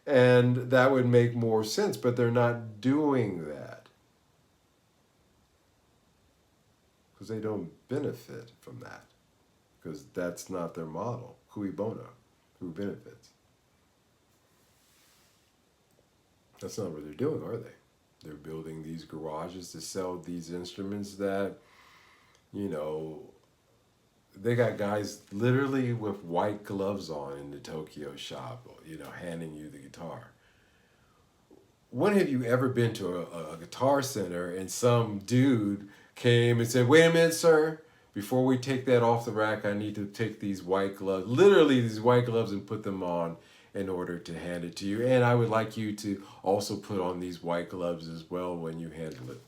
And that would make more sense, but they're not doing that because they don't benefit from that, because that's not their model. Cui bono, who benefits? That's not what they're doing, are they? They're building these garages to sell these instruments that, they got guys literally with white gloves on in the Tokyo shop, handing you the guitar. When have you ever been to a guitar center and some dude came and said, "Wait a minute, sir, before we take that off the rack, I need to take these white gloves, literally these white gloves, and put them on in order to hand it to you. And I would like you to also put on these white gloves as well when you handle it."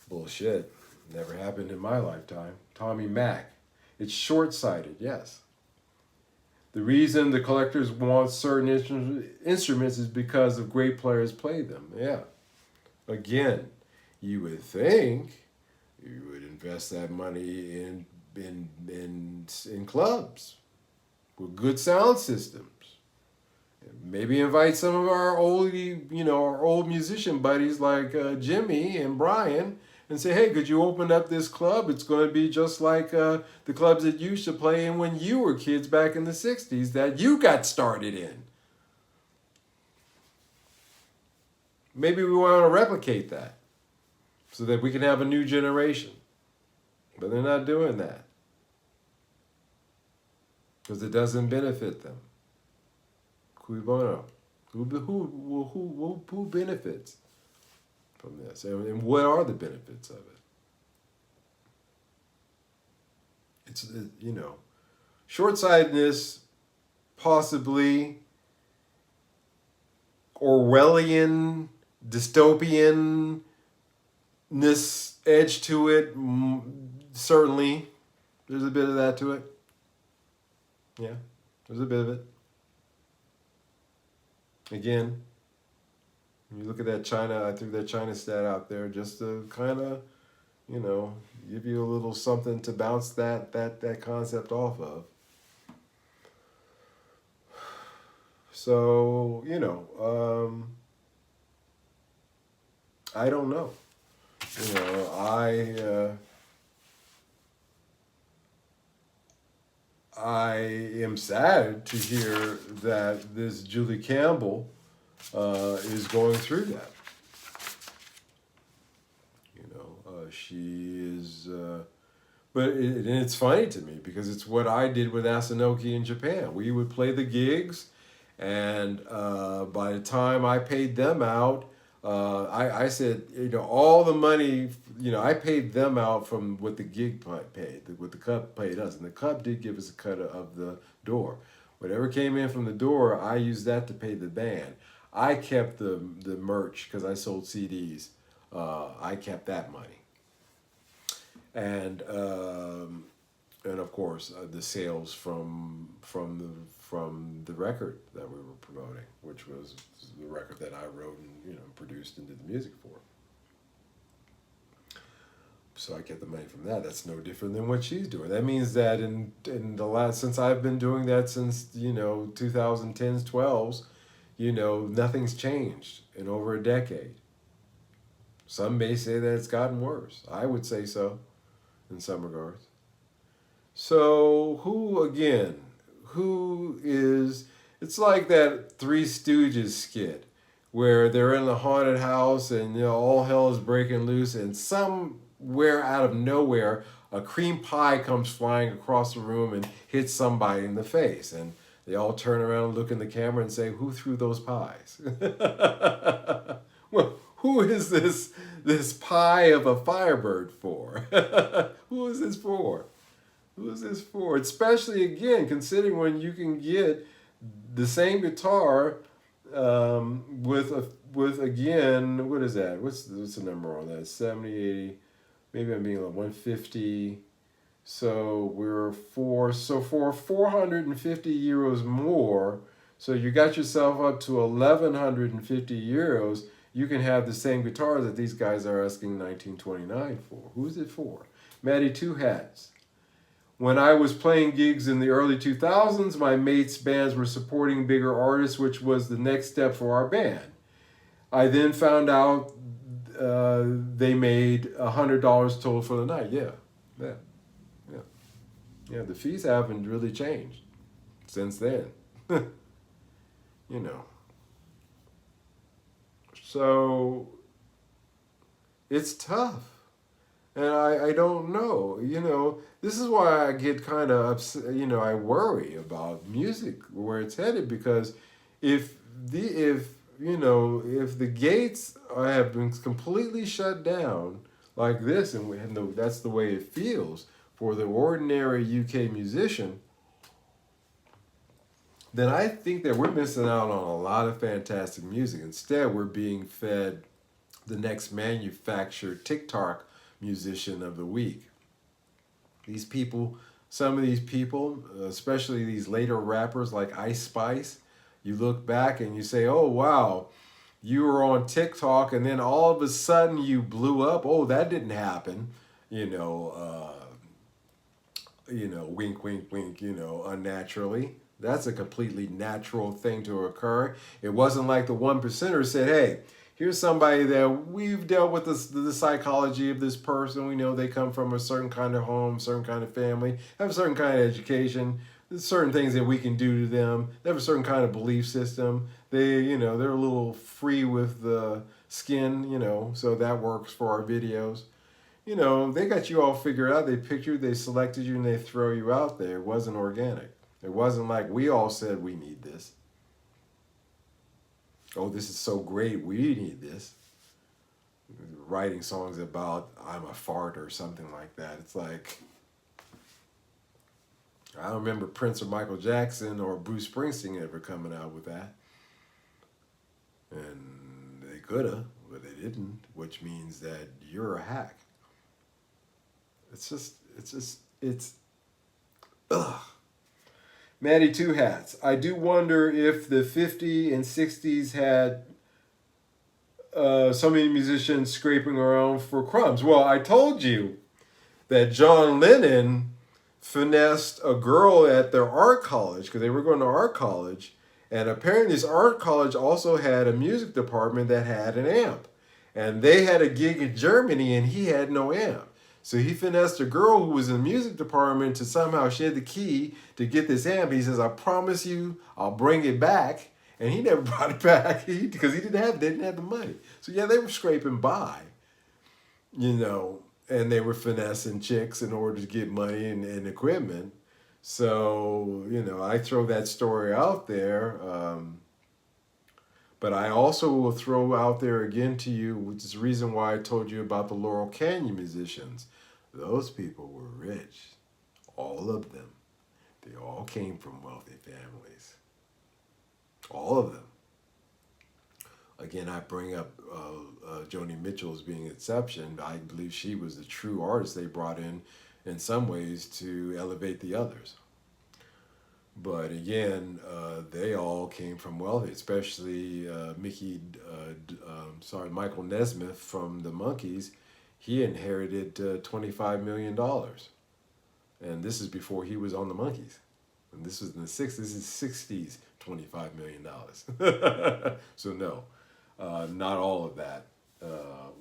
Bullshit. Never happened in my lifetime. Tommy Mac. It's short-sighted, yes. The reason the collectors want certain instruments is because of great players play them. Yeah. Again, you would think you would invest that money in clubs with good sound systems. Maybe invite some of our old musician buddies like Jimmy and Brian, and say, "Hey, could you open up this club? It's going to be just like the clubs that you used to play in when you were kids back in the 60s that you got started in." Maybe we want to replicate that so that we can have a new generation. But they're not doing that because it doesn't benefit them. Cui bono? Who benefits? from this? And what are the benefits of it? It's, short-sightedness, possibly Orwellian, dystopianness edge to it. Certainly, there's a bit of that to it. Yeah, there's a bit of it. Again, when you look at that China, I threw that China stat out there just to kind of, give you a little something to bounce that concept off of. So, I don't know. I am sad to hear that this Julie Campbell is going through that. She is, and it's funny to me because it's what I did with Asanoki in Japan. We would play the gigs, and by the time I paid them out, I said, all the money, I paid them out from what the gig paid, what the club paid us. And the club did give us a cut of the door. Whatever came in from the door, I used that to pay the band. I kept the merch because I sold CDs. I kept that money. And of course, the sales from the record that we were promoting, which was the record that I wrote and produced and did the music for. So I get the money from that. That's no different than what she's doing. That means that in the since I've been doing that since 2010s, 12s, nothing's changed in over a decade. Some may say that it's gotten worse. I would say so, in some regards. So it's like that Three Stooges skit where they're in a haunted house and all hell is breaking loose, and somewhere out of nowhere a cream pie comes flying across the room and hits somebody in the face, and they all turn around and look in the camera and say, "Who threw those pies?" Well, who is this pie of a Firebird for? Who is this for? Who is this for? Especially, again, considering when you can get the same guitar with again, what is that? What's the number on that? 70, 80, maybe I'm being like 150. So for 450 euros more, so you got yourself up to 1,150 euros, you can have the same guitar that these guys are asking 1929 for. Who's it for? Matty Two Hats. When I was playing gigs in the early 2000s, my mates' bands were supporting bigger artists, which was the next step for our band. I then found out they made $100 total for the night. Yeah. The fees haven't really changed since then. So it's tough. And I don't know, this is why I get kind of upset, I worry about music, where it's headed, because if the gates have been completely shut down like this, and that's the way it feels for the ordinary UK musician, then I think that we're missing out on a lot of fantastic music. Instead, we're being fed the next manufactured TikTok musician of the week. Some of these people, especially these later rappers like Ice Spice, you look back and you say, oh wow, you were on TikTok and then all of a sudden you blew up. Oh, that didn't happen. Wink, wink, wink, unnaturally. That's a completely natural thing to occur. It wasn't like the 1%er said, hey, here's somebody that we've dealt with the psychology of this person. We know they come from a certain kind of home, certain kind of family, have a certain kind of education. There's certain things that we can do to them. They have a certain kind of belief system. They're a little free with the skin, so that works for our videos. They got you all figured out. They picked you, they selected you, and they throw you out there. It wasn't organic. It wasn't like we all said we need this. Oh, this is so great, we need this. writing songs about I'm a fart or something like that. It's like, I don't remember Prince or Michael Jackson or Bruce Springsteen ever coming out with that. And they could have, but they didn't, which means that you're a hack. It's ugh. Maddie Two Hats. I do wonder if the 50 and 60s had so many musicians scraping around for crumbs. Well, I told you that John Lennon finessed a girl at their art college because they were going to art college. And apparently, this art college also had a music department that had an amp. And they had a gig in Germany and he had no amp. So he finessed a girl who was in the music department to somehow she had the key to get this amp. He says, I promise you, I'll bring it back. And he never brought it back because they didn't have the money. So yeah, they were scraping by, you know, and they were finessing chicks in order to get money and equipment. So, you know, I throw that story out there. But I also will throw out there again to you, which is the reason why I told you about the Laurel Canyon musicians. Those people were rich. All of them. They all came from wealthy families. All of them. Again, I bring up Joni Mitchell as being an exception. I believe she was the true artist they brought in some ways, to elevate the others. But again, they all came from wealthy, especially Michael Nesmith from the Monkees. He inherited $25 million. And this is before he was on the Monkees. And this was in the 60s. This is 60s, $25 million. So no, not all of that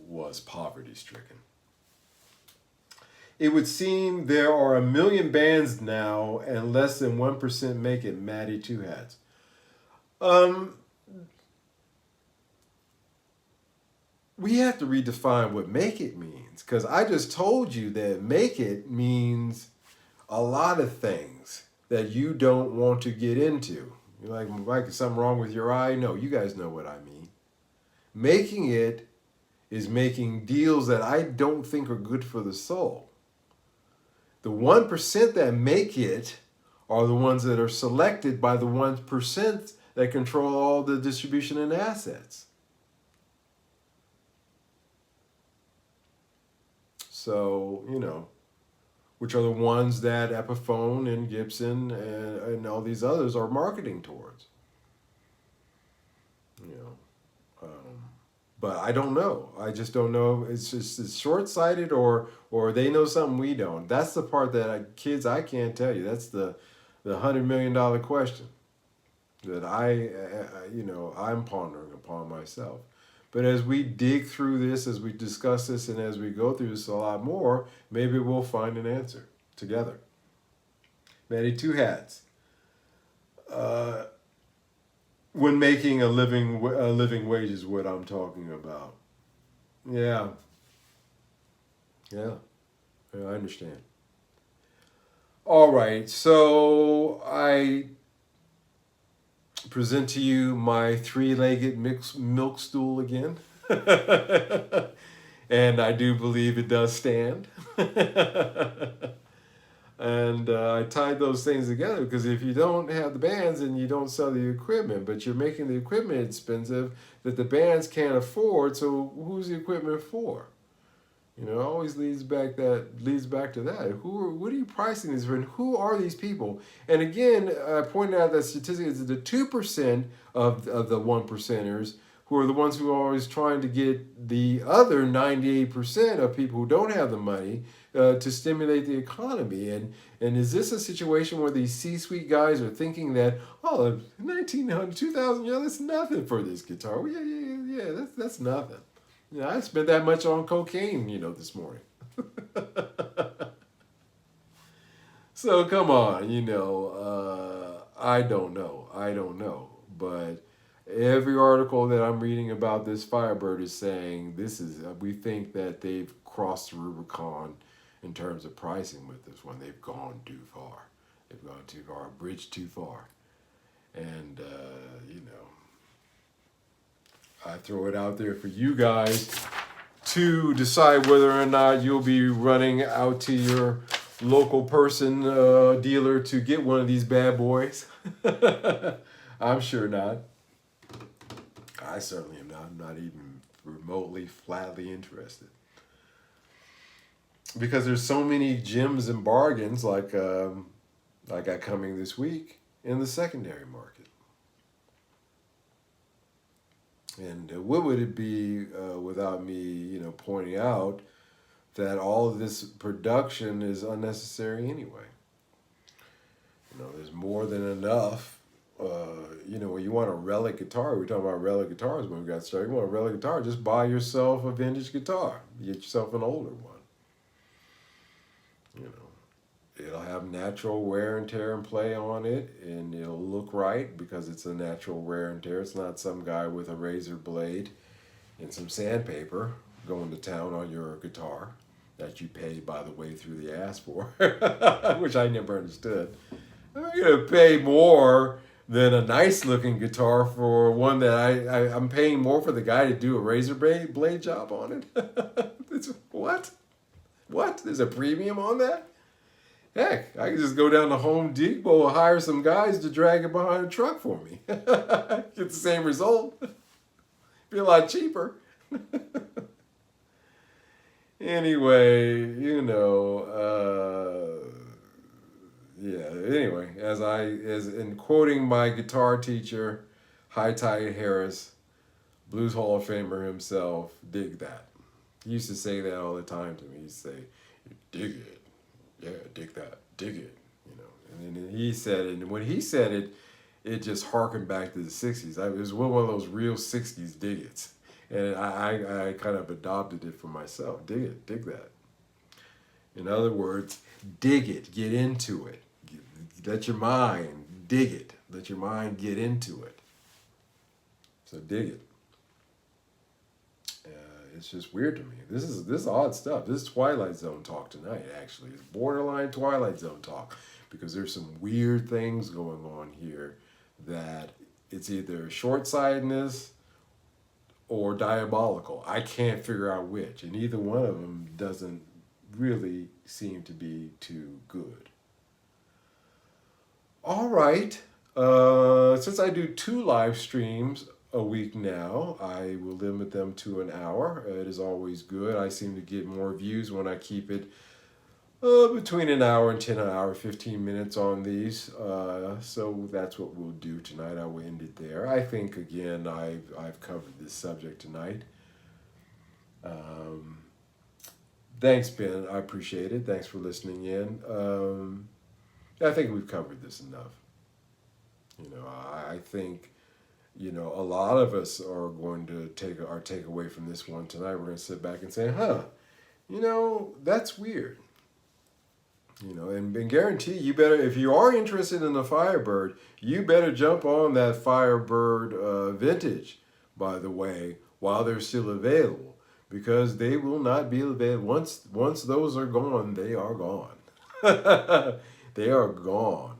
was poverty stricken. It would seem there are 1 million bands now, and less than 1% make it. Maddie Two Hats. We have to redefine what make it means, because I just told you that make it means a lot of things that you don't want to get into. You're like, Mike, is something wrong with your eye? No, you guys know what I mean. Making it is making deals that I don't think are good for the soul. The 1% that make it are the ones that are selected by the 1% that control all the distribution and assets. So, you know, which are the ones that Epiphone and Gibson and all these others are marketing towards. You know, but I don't know. I just don't know. It's short-sighted, or they know something we don't. That's the part that kids, I can't tell you. That's the $100 million question that I'm pondering upon myself. But as we dig through this, as we discuss this, and as we go through this a lot more, maybe we'll find an answer together. Maddie Two Hats. When making a living wage is what I'm talking about. Yeah, I understand. All right, so I present to you my three-legged milk stool again. And I do believe it does stand. And I tied those things together because if you don't have the bands and you don't sell the equipment, but you're making the equipment expensive that the bands can't afford, so who's the equipment for? You know, it always leads back to that. What are you pricing these for? And who are these people? And again, I pointed out that statistic is the 2% of the 1%ers who are the ones who are always trying to get the other 98% of people who don't have the money to stimulate the economy. And is this a situation where these C-suite guys are thinking that, oh, 1,900, 2,000, that's nothing for this guitar. Well, yeah, that's nothing. Yeah, I spent that much on cocaine, this morning. So come on, I don't know. But every article that I'm reading about this Firebird is saying we think that they've crossed the Rubicon in terms of pricing with this one. They've gone too far. They've gone too far, bridged too far. And, I throw it out there for you guys to decide whether or not you'll be running out to your local person dealer to get one of these bad boys. I'm sure not. I certainly am not. I'm not even remotely, flatly interested. Because there's so many gems and bargains like I got coming this week in the secondary market. And what would it be without me, pointing out that all of this production is unnecessary anyway? There's more than enough. When you want a relic guitar, we were talking about relic guitars when we got started. You want a relic guitar, just buy yourself a vintage guitar. Get yourself an older one. It'll have natural wear and tear and play on it, and it'll look right because it's a natural wear and tear. It's not some guy with a razor blade and some sandpaper going to town on your guitar that you pay, by the way, through the ass for, which I never understood. I'm going to pay more than a nice looking guitar for one that I'm paying more for the guy to do a razor blade job on it. What? There's a premium on that? Heck, I can just go down to Home Depot and hire some guys to drag it behind a truck for me. Get the same result. Be a lot cheaper. Anyway, Anyway, as in quoting my guitar teacher, High Tide Harris, Blues Hall of Famer himself, dig that. He used to say that all the time to me. He'd say, dig it. Yeah, dig that, dig it, And then he said it, and when he said it, it just harkened back to the 60s. It was one of those real 60s dig it's. And I kind of adopted it for myself. Dig it, dig that. In other words, dig it, get into it. Let your mind dig it. Let your mind get into it. So dig it. It's just weird to me. This is odd stuff. This is Twilight Zone talk tonight, actually. It's borderline Twilight Zone talk because there's some weird things going on here that it's either short-sightedness or diabolical. I can't figure out which, and either one of them doesn't really seem to be too good. All right. Since I do 2 live streams a week now, I will limit them to an hour. It is always good. I seem to get more views when I keep it between an hour and 10 an hour, 15 minutes on these. So that's what we'll do tonight. I will end it there. I think, again, I've covered this subject tonight. Thanks, Ben. I appreciate it. Thanks for listening in. I think we've covered this enough. I think a lot of us are going to take our takeaway from this one tonight. We're going to sit back and say, that's weird. And guarantee you better, if you are interested in the Firebird, you better jump on that Firebird vintage, by the way, while they're still available, because they will not be available. Once those are gone, they are gone. They are gone.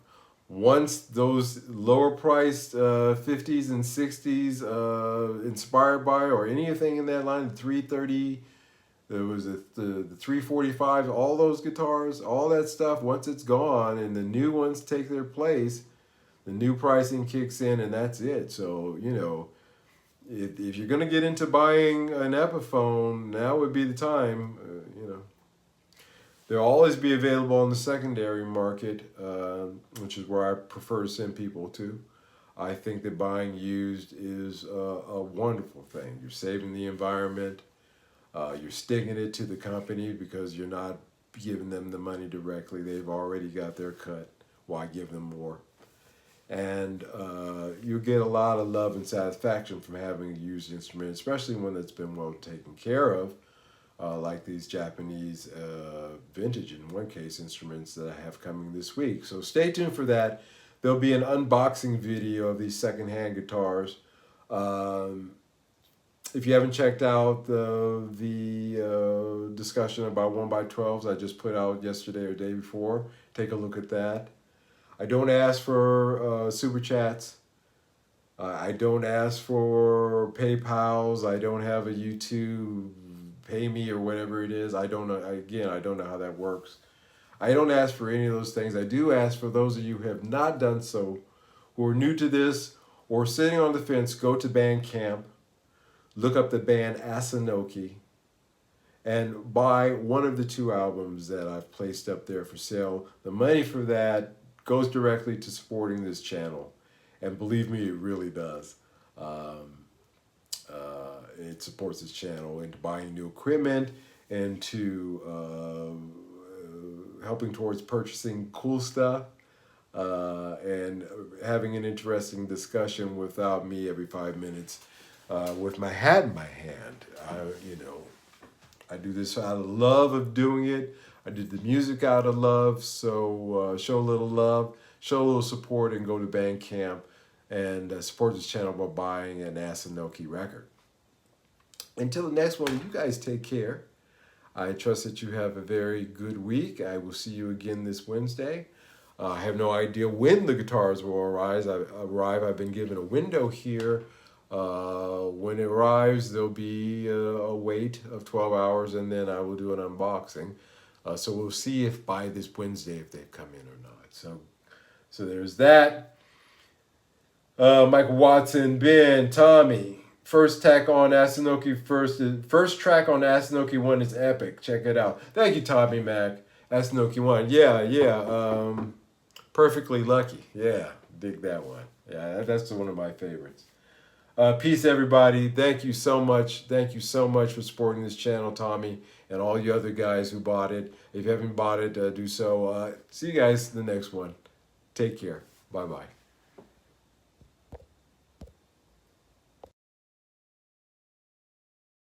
Once those lower priced 50s and 60s inspired by or anything in that line, the 330, there was the 345, all those guitars, all that stuff, once it's gone and the new ones take their place, the new pricing kicks in and that's it. So, if you're going to get into buying an Epiphone, now would be the time, They'll always be available on the secondary market, which is where I prefer to send people to. I think that buying used is a wonderful thing. You're saving the environment. You're sticking it to the company because you're not giving them the money directly. They've already got their cut. Why give them more? And you get a lot of love and satisfaction from having a used instrument, especially one that's been well taken care of. Like these Japanese vintage, in one case, instruments that I have coming this week. So stay tuned for that. There'll be an unboxing video of these secondhand guitars. If you haven't checked out the discussion about 1x12s I just put out yesterday or day before, take a look at that. I don't ask for super chats. I don't ask for PayPals. I don't have a YouTube pay me or whatever it is. I don't know. Again, I don't know how that works. I don't ask for any of those things. I do ask for those of you who have not done so, who are new to this or sitting on the fence, go to Bandcamp, look up the band Asinoki, and buy one of the 2 albums that I've placed up there for sale. The money for that goes directly to supporting this channel. And believe me, it really does. It supports this channel into buying new equipment and to helping towards purchasing cool stuff and having an interesting discussion without me every 5 minutes with my hat in my hand. I do this out of love of doing it. I did the music out of love, so show a little love, show a little support, and go to Bandcamp and support this channel by buying an Asinoki record. Until the next one, you guys take care. I trust that you have a very good week. I will see you again this Wednesday. I have no idea when the guitars will arrive. I've been given a window here. When it arrives, there'll be a wait of 12 hours, and then I will do an unboxing. So we'll see if by this Wednesday if they've come in or not. So there's that. Michael Watson, Ben, Tommy. First track on Asinoki first track on Asinoki 1 is epic. Check it out. Thank you, Tommy Mac. Asinoki 1. Yeah. Perfectly Lucky. Yeah, dig that one. Yeah, that's one of my favorites. Peace, everybody. Thank you so much. Thank you so much for supporting this channel, Tommy, and all you other guys who bought it. If you haven't bought it, do so. See you guys in the next one. Take care. Bye-bye.